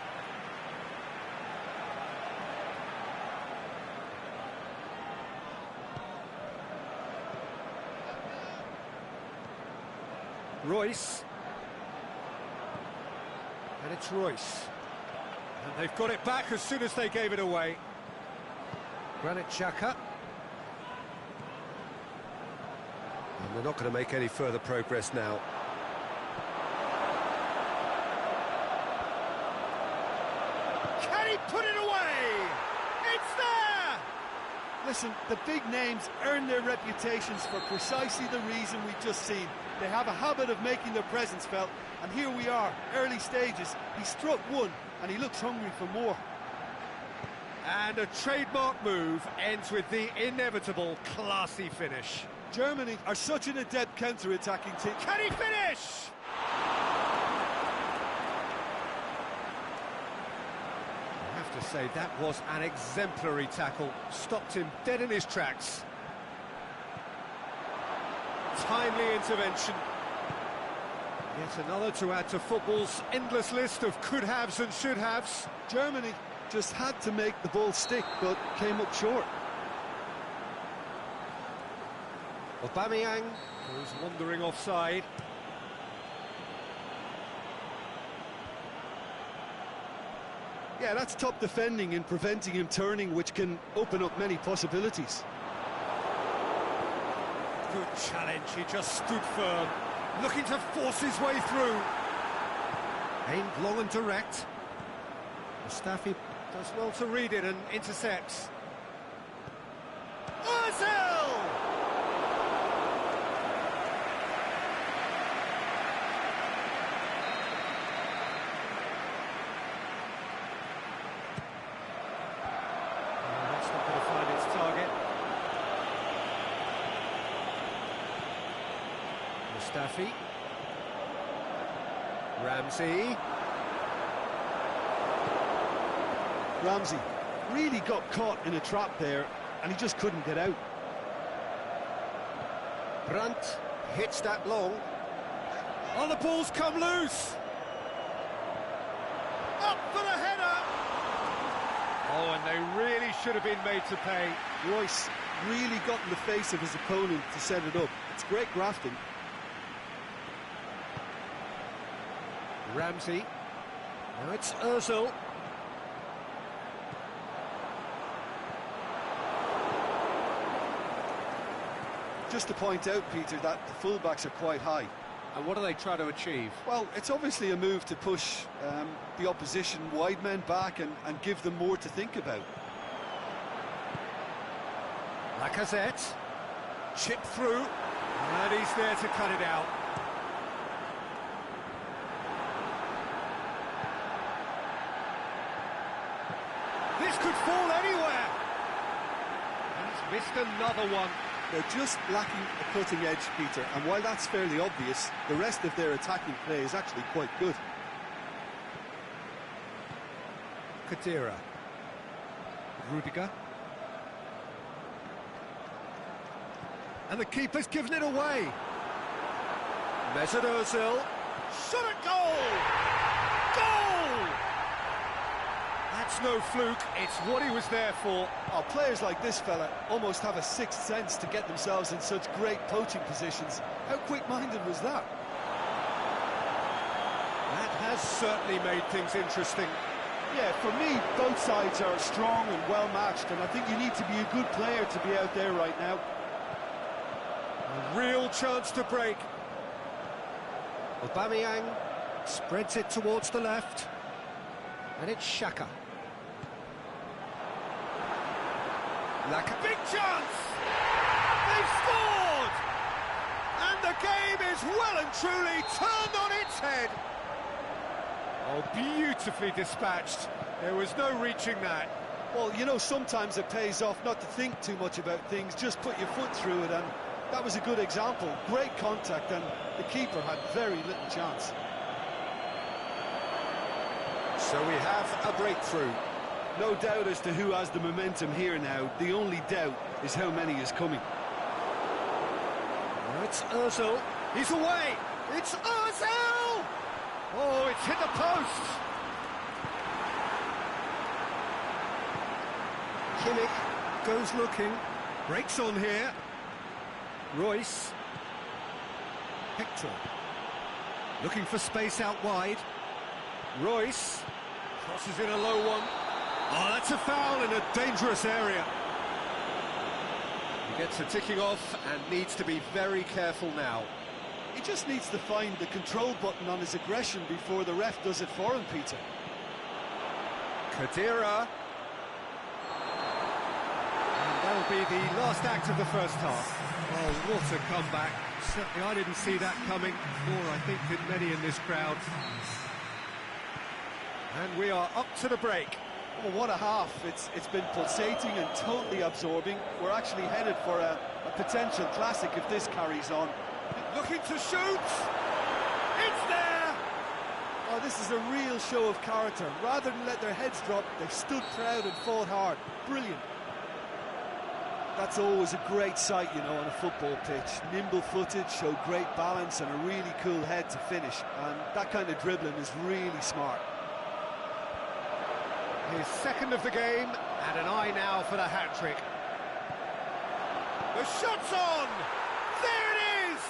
Royce. And it's Royce. And they've got it back as soon as they gave it away. Granit Xhaka. And they're not going to make any further progress now. Can he put it away? It's there! Listen, the big names earn their reputations for precisely the reason we've just seen. They have a habit of making their presence felt, and here we are, early stages. He struck one, and he looks hungry for more. And a trademark move ends with the inevitable classy finish. Germany are such an adept counter-attacking team. Can he finish? I have to say, that was an exemplary tackle. Stopped him dead in his tracks. Timely intervention. Yet another to add to football's endless list of could-haves and should-haves. Germany just had to make the ball stick, but came up short. Aubameyang goes wandering offside. Yeah, that's top defending and preventing him turning, which can open up many possibilities. Good challenge, he just stood firm, looking to force his way through. Aimed long and direct. Mustafi does well to read it and intercepts. Ozil! That's not going to find its target. Mustafi. Ramsey really got caught in a trap there, and he just couldn't get out. Brandt hits that long. Oh, the ball's come loose! Up for the header! Oh, and they really should have been made to pay. Royce really got in the face of his opponent to set it up. It's great grafting. Ramsey. Now it's Ozil. Just to point out, Peter, that the fullbacks are quite high. And what do they try to achieve? Well, it's obviously a move to push the opposition wide men back and give them more to think about. Lacazette. Chip through. And he's there to cut it out. This could fall anywhere. He's missed another one. They're just lacking a cutting edge, Peter, and while that's fairly obvious, the rest of their attacking play is actually quite good. Khedira. Rudiger. And the keeper's given it away. Mesut Ozil. Shot at goal! Goal! That's no fluke, it's what he was there for. Oh, players like this fella almost have a sixth sense to get themselves in such great poaching positions. How quick-minded was that? That has certainly made things interesting. Yeah, for me, both sides are strong and well-matched, and I think you need to be a good player to be out there right now. A real chance to break. Aubameyang spreads it towards the left. And it's Xhaka. Big chance! They've scored! And the game is well and truly turned on its head. Oh, beautifully dispatched. There was no reaching that. Well, you know, sometimes it pays off not to think too much about things, just put your foot through it, and that was a good example. Great contact, and the keeper had very little chance. So we have a breakthrough. No doubt as to who has the momentum here now. The only doubt is how many is coming. It's Ozil. He's away. It's Ozil! Oh, it's hit the post. Kimmich goes looking. Breaks on here. Royce. Hector. Looking for space out wide. Royce. Crosses in a low one. Oh, that's a foul in a dangerous area. He gets a ticking off and needs to be very careful now. He just needs to find the control button on his aggression before the ref does it for him, Peter. Khedira. And that'll be the last act of the first half. Oh, what a comeback. Certainly I didn't see that coming, nor I think did many in this crowd. And we are up to the break. Oh, what a half. It's been pulsating and totally absorbing. We're actually headed for a potential classic if this carries on. Looking to shoot! It's there! Oh, this is a real show of character. Rather than let their heads drop, they've stood proud and fought hard. Brilliant. That's always a great sight, you know, on a football pitch. Nimble-footed, show great balance and a really cool head to finish. And that kind of dribbling is really smart. His second of the game, and an eye now for the hat-trick. The shot's on! There it is!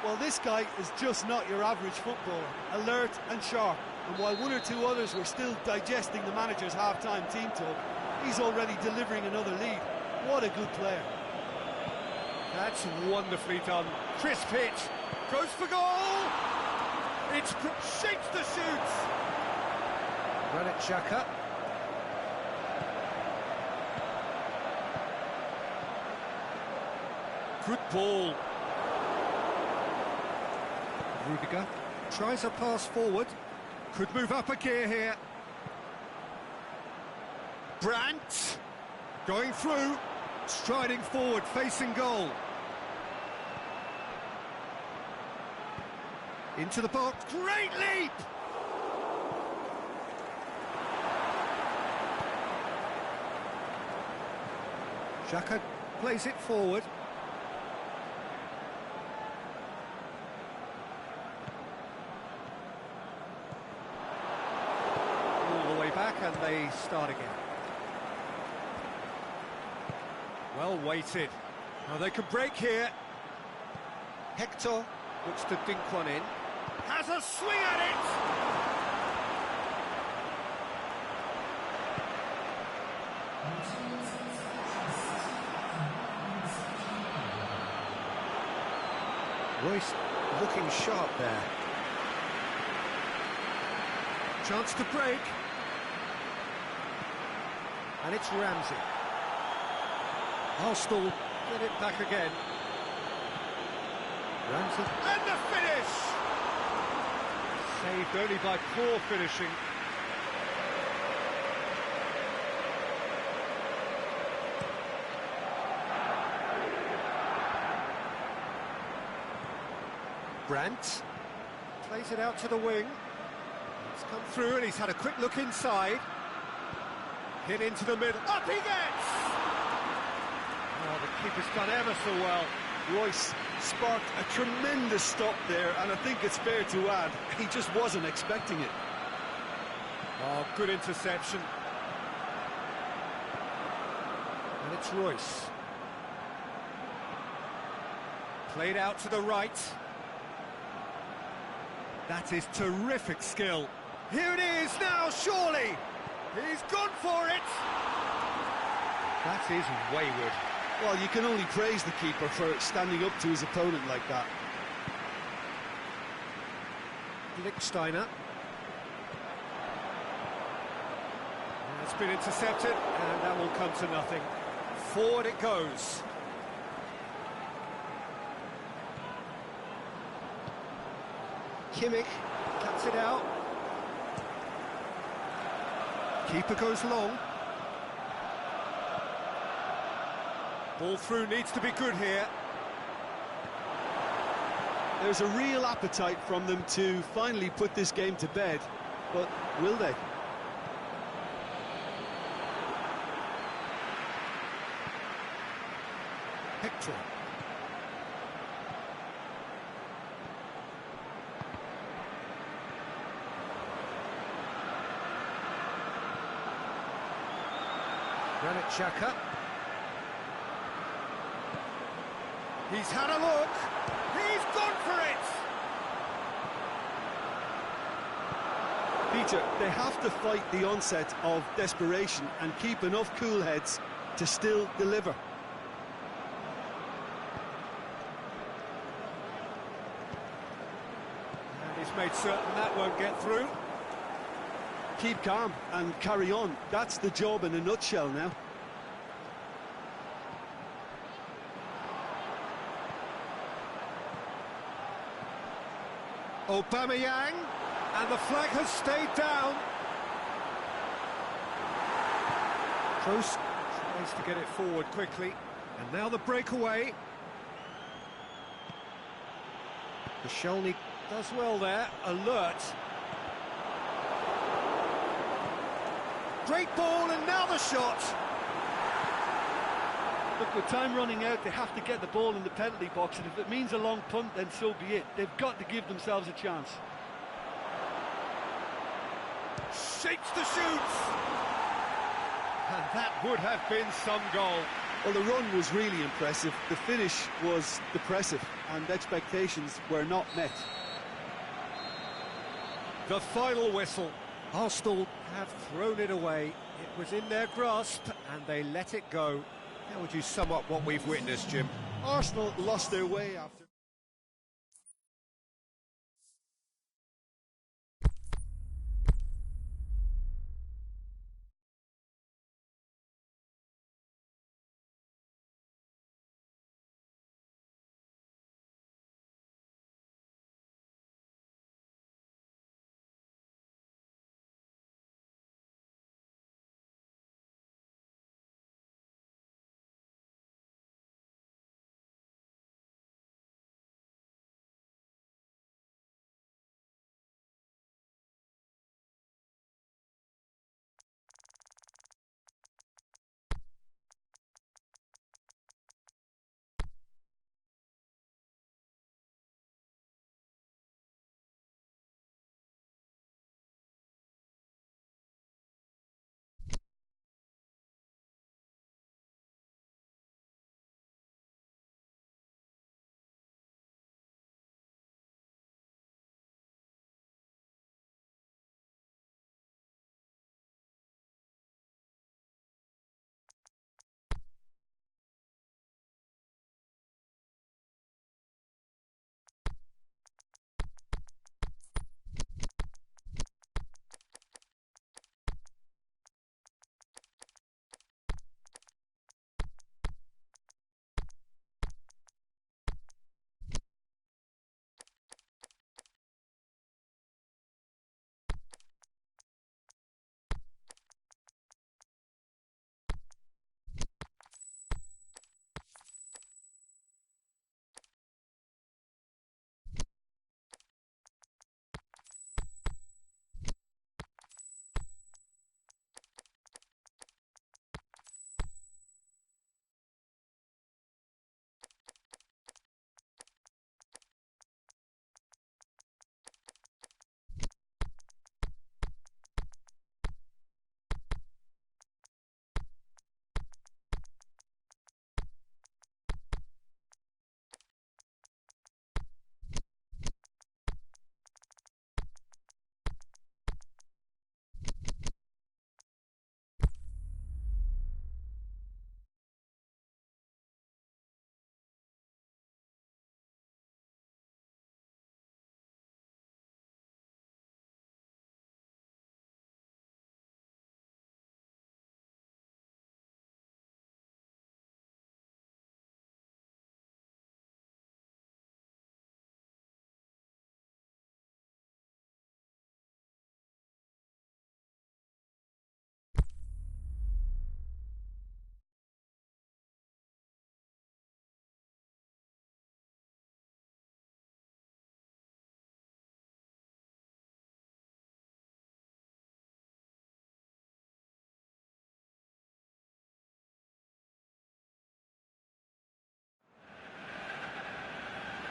Well, this guy is just not your average footballer. Alert and sharp. And while one or two others were still digesting the manager's half-time team talk, he's already delivering another lead. What a good player. That's wonderfully done. Crisp hit. Goes for goal! It's shapes the shoot! Granit Xhaka. Good ball. Rudiger tries a pass forward. Could move up a gear here. Brandt. Going through. Striding forward, facing goal. Into the box. Great leap! Xhaka plays it forward. All the way back and they start again. Well weighted. Now they can break here. Hector looks to dink one in. Has a swing at it! Royce looking sharp there. Chance to break. And it's Ramsey. Arsenal get it back again. Ramsey. And the finish! Saved only by poor finishing. Brandt plays it out to the wing. He's come through and he's had a quick look inside. Hit into the middle. Up he gets! Oh, the keeper's done ever so well. Royce sparked a tremendous stop there, and I think it's fair to add, he just wasn't expecting it. Oh, good interception. And it's Royce. Played out to the right. That is terrific skill. Here it is now, surely. He's gone for it. That is wayward. Well, you can only praise the keeper for standing up to his opponent like that. Lichtsteiner. It's been intercepted, and that will come to nothing. Forward it goes. Kimmich cuts it out. Keeper goes long. Ball through needs to be good here. There's a real appetite from them to finally put this game to bed, but will they? Hector. Granit Xhaka. He's had a look. He's gone for it! Peter, they have to fight the onset of desperation and keep enough cool heads to still deliver. And he's made certain that won't get through. Keep calm and carry on. That's the job in a nutshell now. Aubameyang, and the flag has stayed down. Close, tries to get it forward quickly, and now the breakaway. Koscielny does well there, alert. Great ball, and now the shot. Look, with time running out, they have to get the ball in the penalty box, and if it means a long punt, then so be it. They've got to give themselves a chance. Shakes to shoot! And that would have been some goal. Well, the run was really impressive. The finish was depressive, and expectations were not met. The final whistle. Arsenal have thrown it away. It was in their grasp, and they let it go. How would you sum up what we've witnessed, Jim? Arsenal lost their way after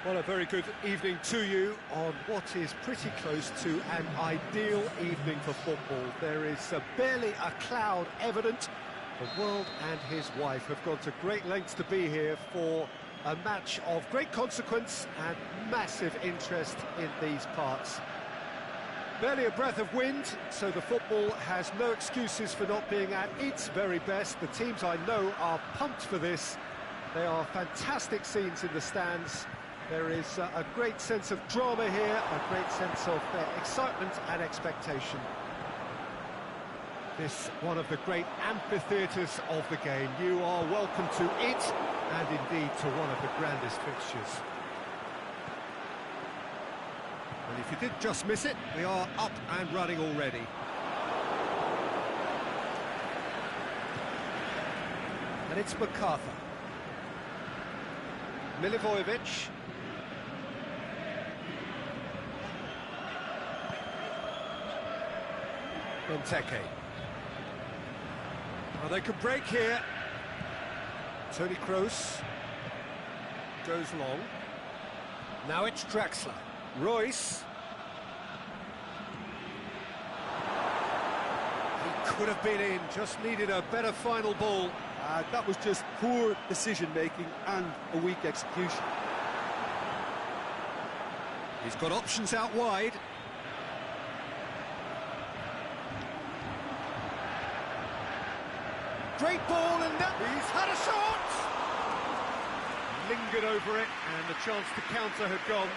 Well, a very good evening to you on what is pretty close to an ideal evening for football. There is barely a cloud evident. The world and his wife have gone to great lengths to be here for a match of great consequence and massive interest in these parts. Barely a breath of wind, so the football has no excuses for not being at its very best. The teams I know are pumped for this. They are fantastic scenes in the stands. There is a great sense of drama here, a great sense of excitement and expectation. This one of the great amphitheatres of the game. You are welcome to it, and indeed to one of the grandest fixtures. And if you did just miss it, we are up and running already. And it's MacArthur. Milivojevic. Benteke. Well, they could break here. Toni Kroos goes long. Now it's Draxler. Royce. He could have been in, just needed a better final ball. That was just poor decision-making and a weak execution. He's got options out wide. Great ball, and he's had a shot! Lingered over it, and the chance to counter had gone.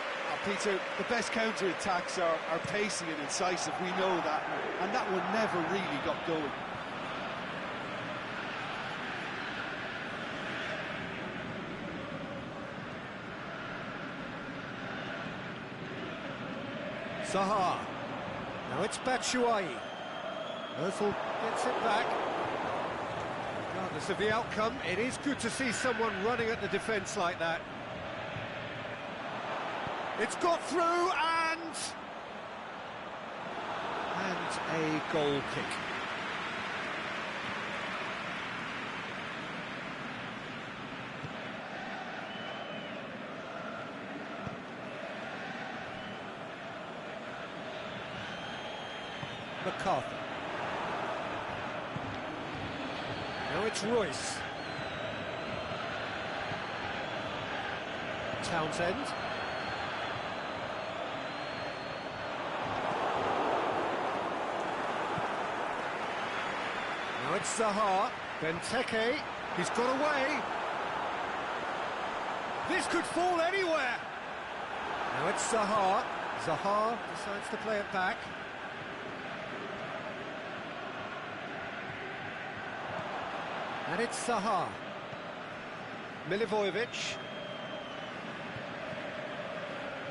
Peter, the best counter-attacks are pacey and incisive, we know that, and that one never really got going. Zaha. Now it's Batshuayi. Özil gets it back. Regardless of the outcome, it is good to see someone running at the defence like that. It's got through and a goal kick. MacArthur. Now it's Royce. Townsend. Now it's Zaha. Benteke. He's got away. This could fall anywhere. Now it's Zaha. Zaha decides to play it back. And it's Zaha. Milivojevic.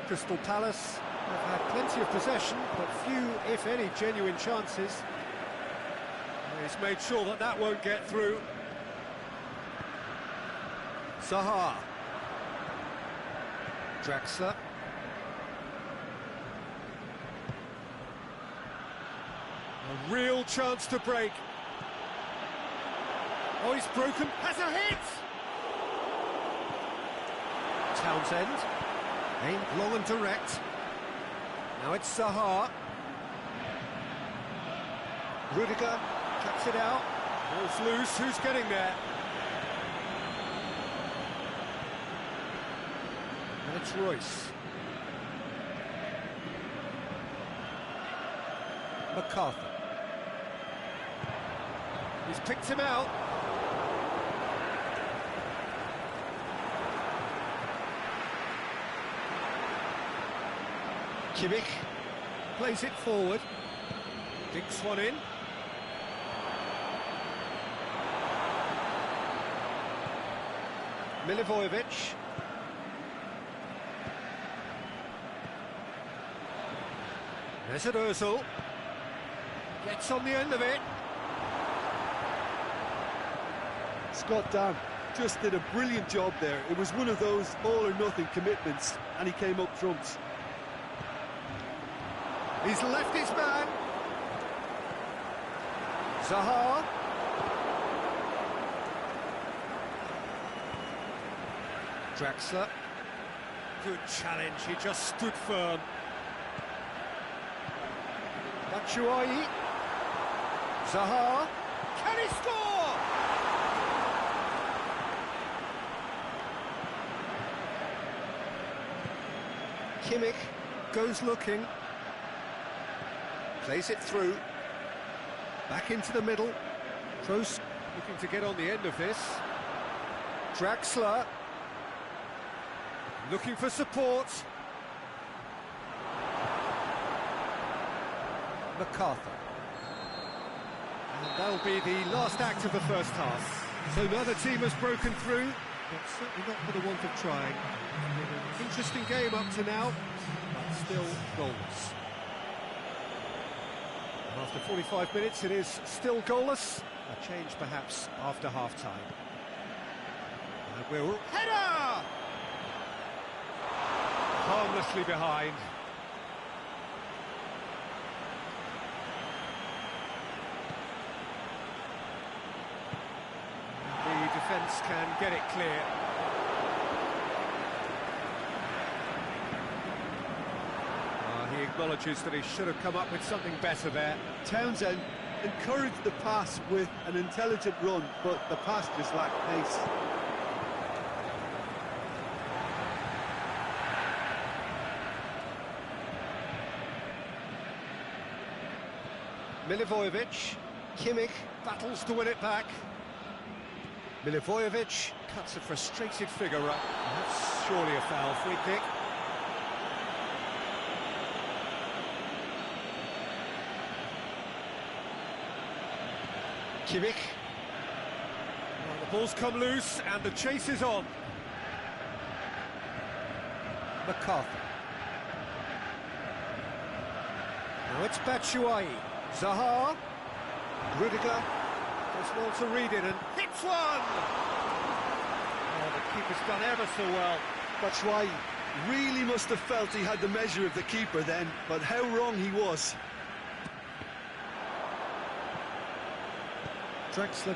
Crystal Palace have had plenty of possession, but few, if any, genuine chances. He's made sure that that won't get through. Zaha. Draxler. A real chance to break. Oh, he's broken. Has a hit! Townsend. Aimed long and direct. Now it's Zaha. Rudiger cuts it out. Ball's loose. Who's getting there? And it's Royce. MacArthur. He's picked him out. Kimmich plays it forward. Dinks one in. Milivojevic. There's it, Özil. Gets on the end of it. Scott Dan just did a brilliant job there. It was one of those all-or-nothing commitments, and he came up trumps. He's left his man. Zaha. Draxler. Good challenge, he just stood firm. Batshuayi. Zaha. Can he score? Kimmich goes looking. Plays it through. Back into the middle. Kroos looking to get on the end of this. Draxler. Looking for support. MacArthur. And that'll be the last act of the first half. So neither team has broken through, but certainly not for the want of trying. Interesting game up to now, but still goalless. After 45 minutes, it is still goalless. A change perhaps after half-time. And we'll... Header! Harmlessly behind. The defence can get it clear. He acknowledges that he should have come up with something better there. Townsend encouraged the pass with an intelligent run, but the pass just lacked pace. Milivojevic, Kimmich battles to win it back. Milivojevic cuts a frustrated figure up. That's surely a foul. Free kick. Kimmich. Well, the ball's come loose and the chase is on. MacArthur. Now it's Batshuayi. Zaha. Rudiger does well to read it and hits one! Oh, the keeper's done ever so well. Batshuayi really must have felt he had the measure of the keeper then, but how wrong he was. Draxler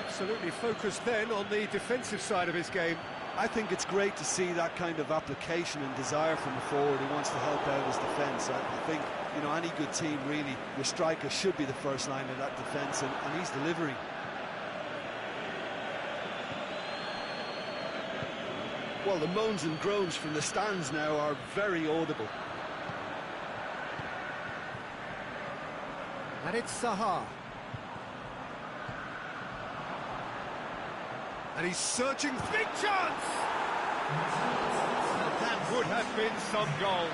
absolutely focused then on the defensive side of his game. I think it's great to see that kind of application and desire from a forward who wants to help out his defence. I think, you know, any good team really, your striker should be the first line of that defence, and he's delivering. Well, the moans and groans from the stands now are very audible. And it's Zaha. And he's searching, big chance! That would have been some goal.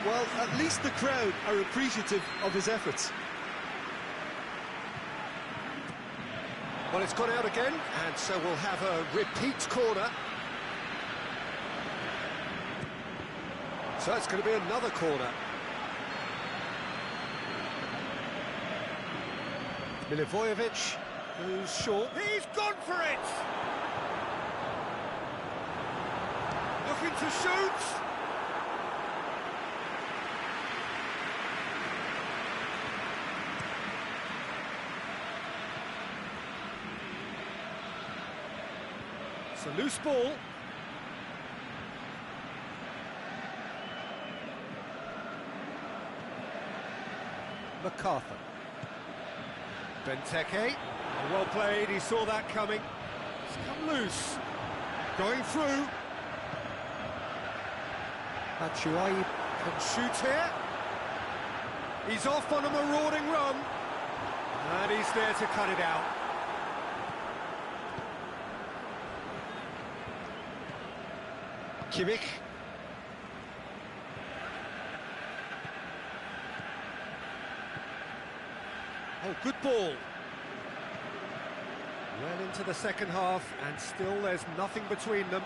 Well, at least the crowd are appreciative of his efforts. Well, it's gone out again, and so we'll have a repeat corner. So it's going to be another corner. Milivojevic goes short. He's gone for it! Looking to shoot. It's a loose ball. MacArthur. Benteke. Well played, he saw that coming. It's come loose. Going through. Batshuayi can shoot here. He's off on a marauding run. And he's there to cut it out. Kimmich. Oh, good ball. Well into the second half, and still there's nothing between them.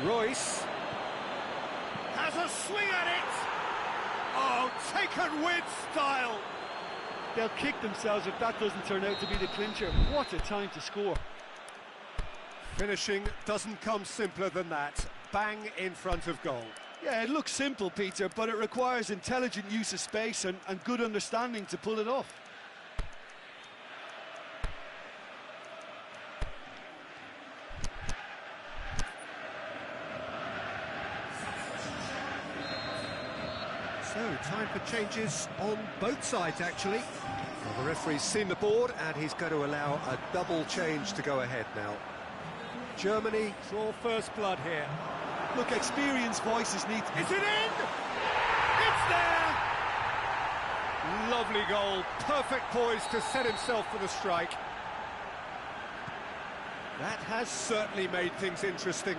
Royce has a swing at it. Oh, taken with style. They'll kick themselves if that doesn't turn out to be the clincher. What a time to score. Finishing doesn't come simpler than that. Bang in front of goal. Yeah, it looks simple, Peter, but it requires intelligent use of space and good understanding to pull it off. So, time for changes on both sides, actually. Well, the referee's seen the board, and he's going to allow a double change to go ahead now. Germany draw first blood here. Look, experienced voices need... Is it in? It's there! Lovely goal, perfect poise to set himself for the strike. That has certainly made things interesting.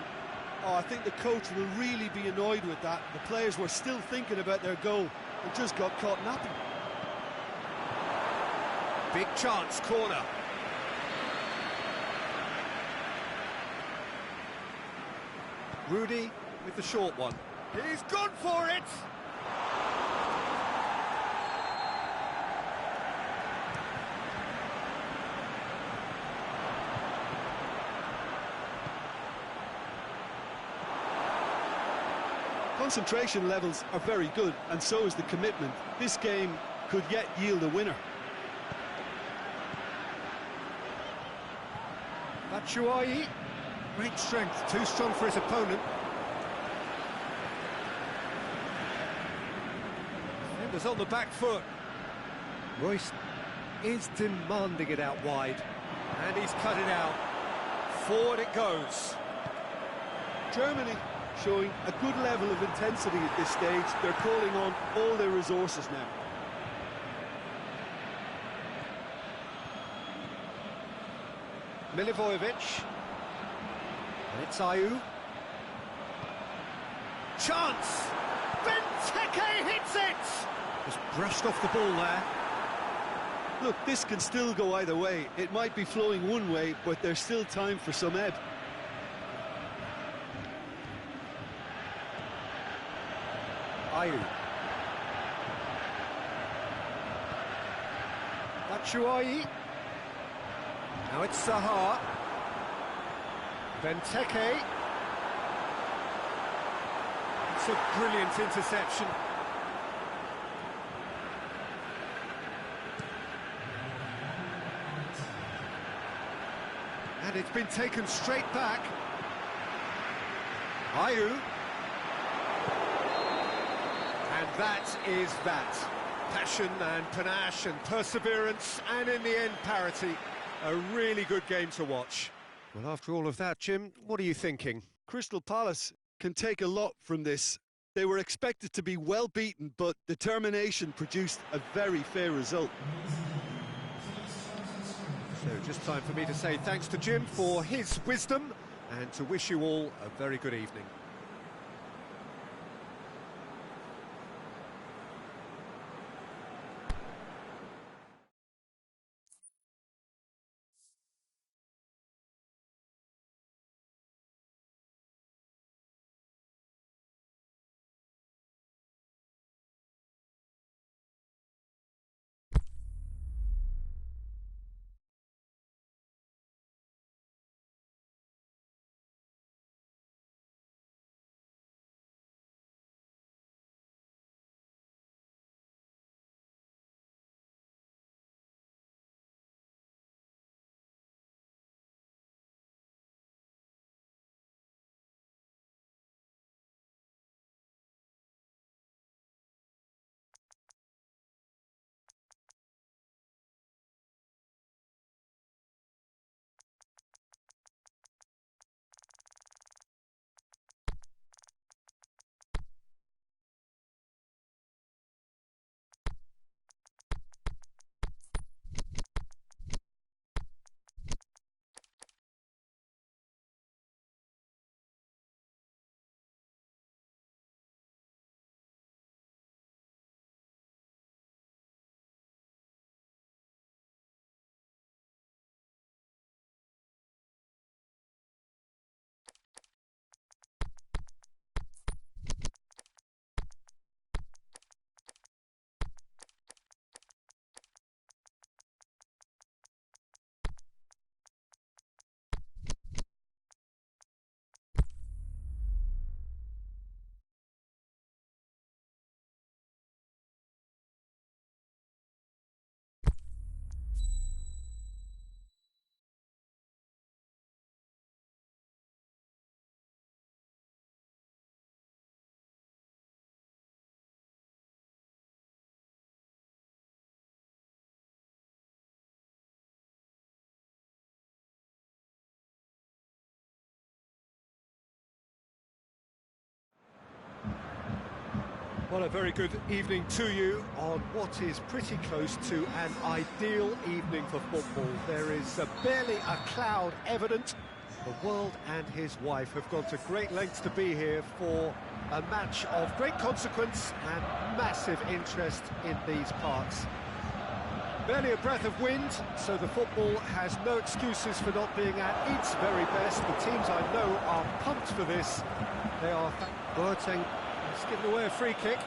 Oh, I think the coach will really be annoyed with that. The players were still thinking about their goal and just got caught napping. Big chance, corner. Rudy with the short one. He's gone for it! Concentration levels are very good, and so is the commitment. This game could yet yield a winner. Batshuayi, great strength, too strong for his opponent. Defenders on the back foot. Royce is demanding it out wide, and he's cut it out. Forward it goes. Germany showing a good level of intensity at this stage. They're calling on all their resources now. Milivojevic. And it's Ayew. Chance! Benteke hits it! Just brushed off the ball there. Look, this can still go either way. It might be flowing one way, but there's still time for some ebb. Ayew. Batshuayi. Now it's Sahar. Benteke. It's a brilliant interception. And it's been taken straight back. Ayew. And that is that. Passion and panache and perseverance, and in the end, parity. A really good game to watch. Well, after all of that, Jim, what are you thinking? Crystal Palace can take a lot from this. They were expected to be well beaten, but determination produced a very fair result. So just time for me to say thanks to Jim for his wisdom, and to wish you all a very good evening. Well, a very good evening to you on what is pretty close to an ideal evening for football. There is barely a cloud evident. The world and his wife have gone to great lengths to be here for a match of great consequence and massive interest in these parts. Barely a breath of wind, so the football has no excuses for not being at its very best. The teams I know are pumped for this. They are... Boateng has given away a free kick.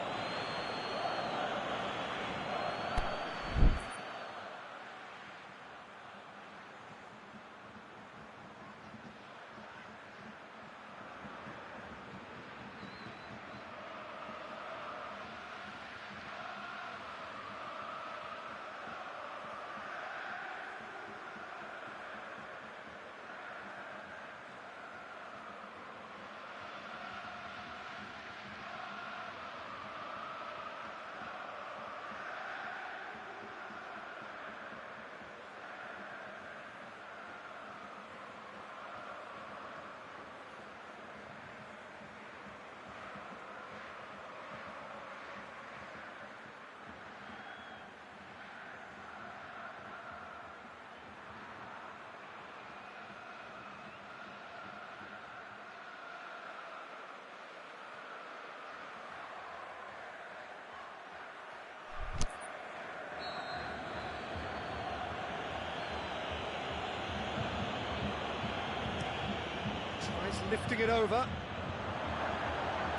Lifting it over.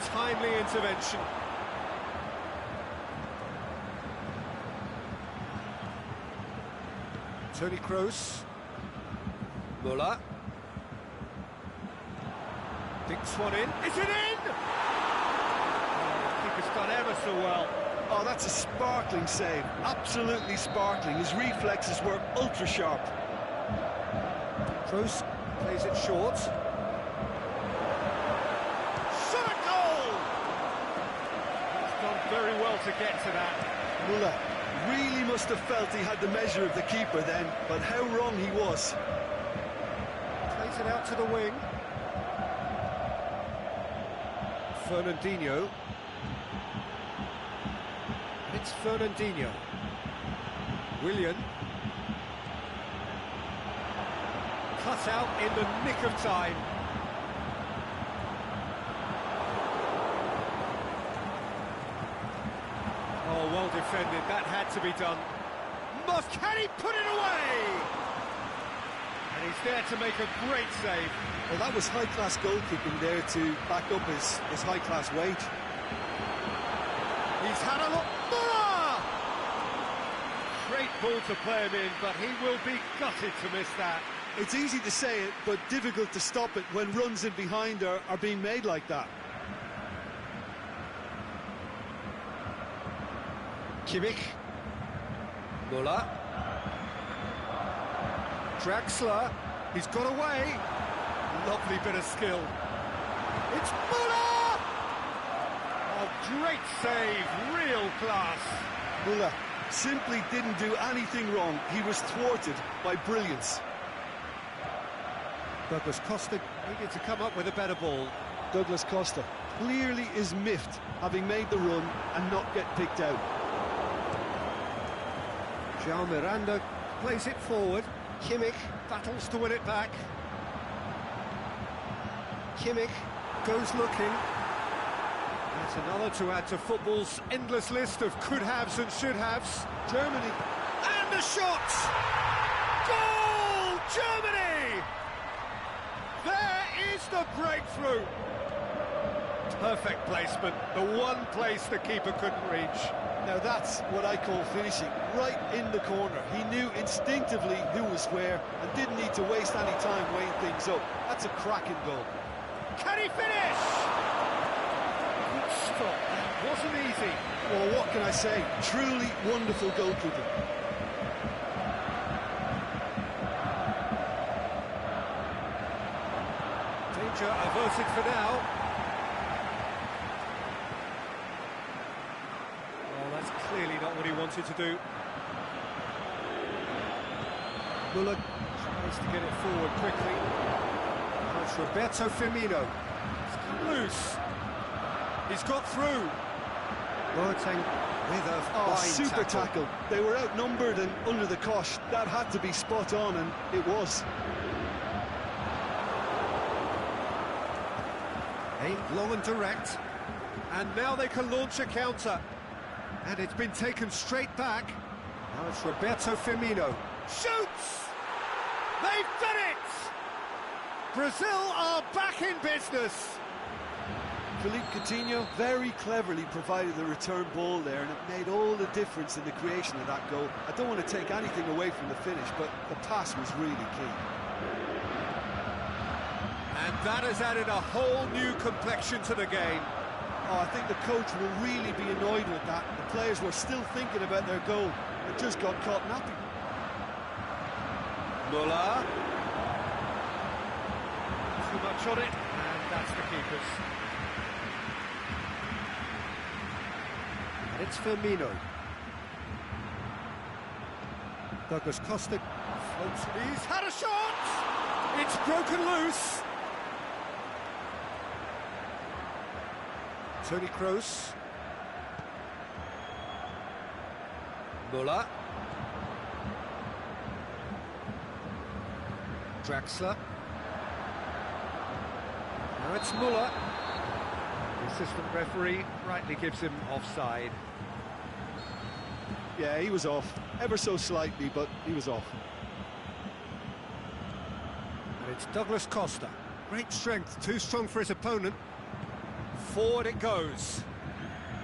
Timely intervention. Toni Kroos. Müller. Dinks one in. Is it in? I think it's done ever so well. Oh, that's a sparkling save. Absolutely sparkling. His reflexes were ultra sharp. Kroos plays it short. Very well to get to that. Müller really must have felt he had the measure of the keeper then, but how wrong he was. Plays it out to the wing. Fernandinho. It's Fernandinho. Willian. Cut out in the nick of time. Oh, well defended, that had to be done. Can he put it away? And he's there to make a great save. Well, that was high-class goalkeeping there to back up his high-class weight. He's had a look. Müller! Great ball to play him in, but he will be gutted to miss that. It's easy to say it, but difficult to stop it when runs in behind are being made like that. Kimmich. Müller. Draxler. He's got away. Lovely bit of skill. It's Müller! Oh, great save, real class. Müller simply didn't do anything wrong. He was thwarted by brilliance. Douglas Costa needed to come up with a better ball. Douglas Costa clearly is miffed, having made the run and not get picked out. João Miranda plays it forward. Kimmich battles to win it back. Kimmich goes looking. That's another to add to football's endless list of could-haves and should-haves. Germany. And the shot! Goal! Germany! There is the breakthrough. Perfect placement, the one place the keeper couldn't reach. Now that's what I call finishing, right in the corner. He knew instinctively who was where and didn't need to waste any time weighing things up. That's a cracking goal. Can he finish? Good stop, that wasn't easy. Well, what can I say? Truly wonderful goalkeeping. Danger averted for now. Clearly not what he wanted to do. Müller tries to get it forward quickly. That's Roberto Firmino. He's loose. He's got through. Boateng with a fine super tackle. They were outnumbered and under the cosh. That had to be spot on, and it was. Long and direct. And now they can launch a counter. And it's been taken straight back. Now it's Roberto Firmino. Shoots! They've done it! Brazil are back in business. Philippe Coutinho very cleverly provided the return ball there, and it made all the difference in the creation of that goal. I don't want to take anything away from the finish, but the pass was really key. And that has added a whole new complexion to the game. Oh, I think the coach will really be annoyed with that. The players were still thinking about their goal. It just got caught napping. Muller. Too much on it, and that's the keeper's. And it's Firmino. Douglas Costa floats. He's had a shot! It's broken loose. Toni Kroos. Muller. Draxler. Now it's Muller. The assistant referee rightly gives him offside. Yeah, he was off. Ever so slightly, but he was off. And it's Douglas Costa. Great strength, too strong for his opponent. Forward it goes.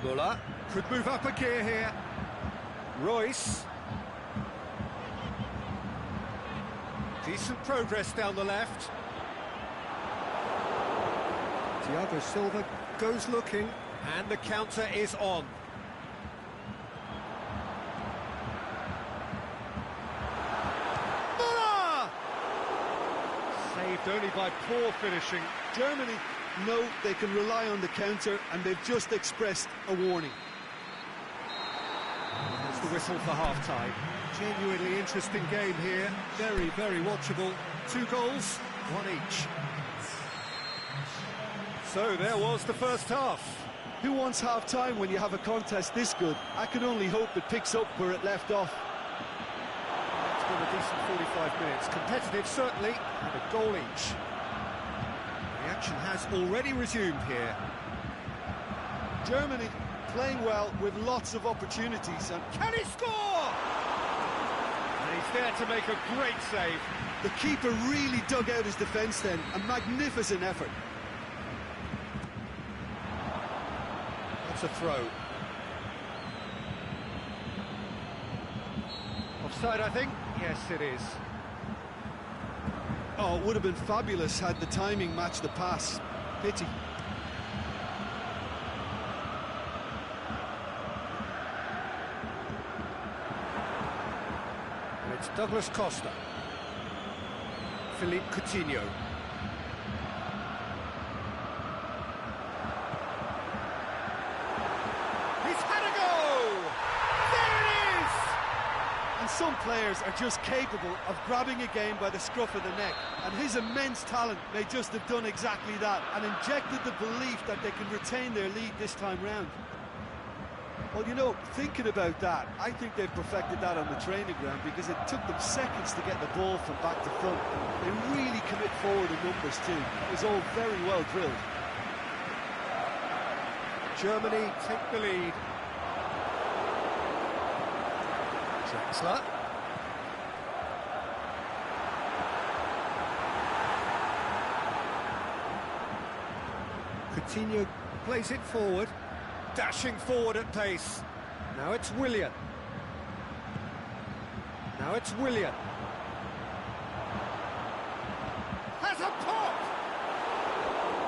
Muller could move up a gear here. Royce. Decent progress down the left. Thiago Silva goes looking, and the counter is on. Muller! Saved only by poor finishing. Germany know they can rely on the counter, and they've just expressed a warning. That's the whistle for half-time. Genuinely interesting game here. Very, very watchable. 2 goals, 1 each. So there was the first half. Who wants half-time when you have a contest this good? I can only hope it picks up where it left off. It's been a decent 45 minutes. Competitive, certainly, and a goal each. The action has already resumed here. Germany playing well with lots of opportunities, and can he score? And he's there to make a great save. The keeper really dug out his defence then. A magnificent effort. That's a throw. Offside, I think? Yes, it is. Oh, it would have been fabulous had the timing matched the pass. Pity. And it's Douglas Costa. Philippe Coutinho. He's had a go! There it is! And some players are just capable of grabbing a game by the scruff of the neck, and his immense talent may just have done exactly that and injected the belief that they can retain their lead this time round. Well, you know, thinking about that, I think they've perfected that on the training ground, because it took them seconds to get the ball from back to front. They really commit forward in numbers too. It was all very well drilled. Germany take the lead. Draxler. Coutinho plays it forward, dashing forward at pace. Now it's Willian. Now it's Willian. Has a pop!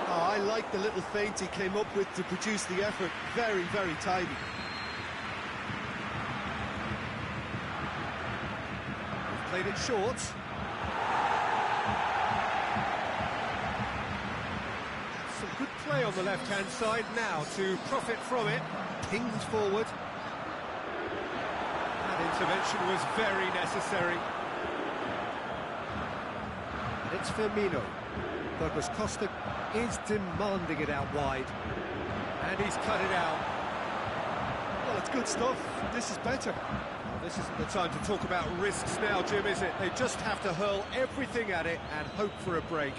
Oh, I like the little feint he came up with to produce the effort. Very, very tidy. Played it short. Some good play on the left-hand side now to profit from it. Pinged forward. That intervention was very necessary. And it's Firmino. Douglas Costa is demanding it out wide. And he's cut it out. Well, it's good stuff. This is better. This isn't the time to talk about risks now, Jim, is it? They just have to hurl everything at it and hope for a break.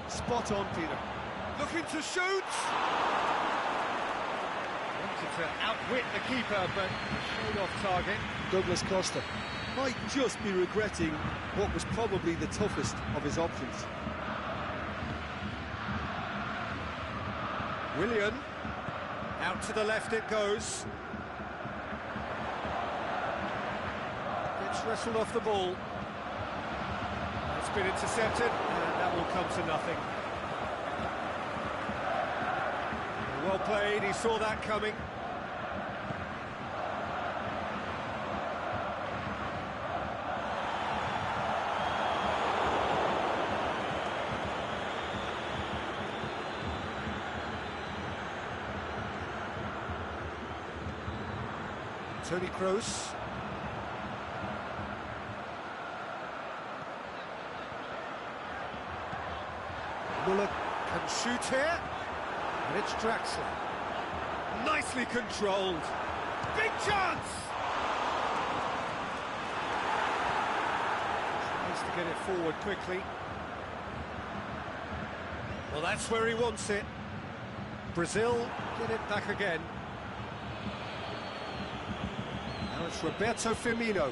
Spot on, Peter. Looking to shoot! Wanted to outwit the keeper, but showed off target. Douglas Costa might just be regretting what was probably the toughest of his options. Willian, out to the left it goes. Gets wrestled off the ball. It's been intercepted, and that will come to nothing. Well played, he saw that coming. Toni Kroos. Muller can shoot here, and it's Draxler. Nicely controlled. Big chance! Tries to get it forward quickly. Well, that's where he wants it. Brazil get it back again. Now it's Roberto Firmino.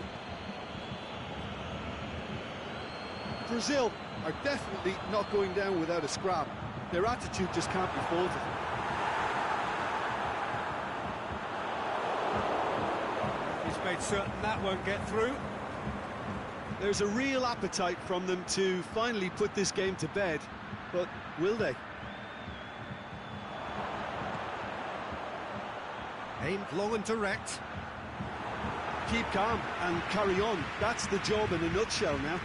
Brazil are definitely not going down without a scrap. Their attitude just can't be faulted. He's made certain that won't get through. There's a real appetite from them to finally put this game to bed, but will they? Aimed long and direct. Keep calm and carry on. That's the job in a nutshell now.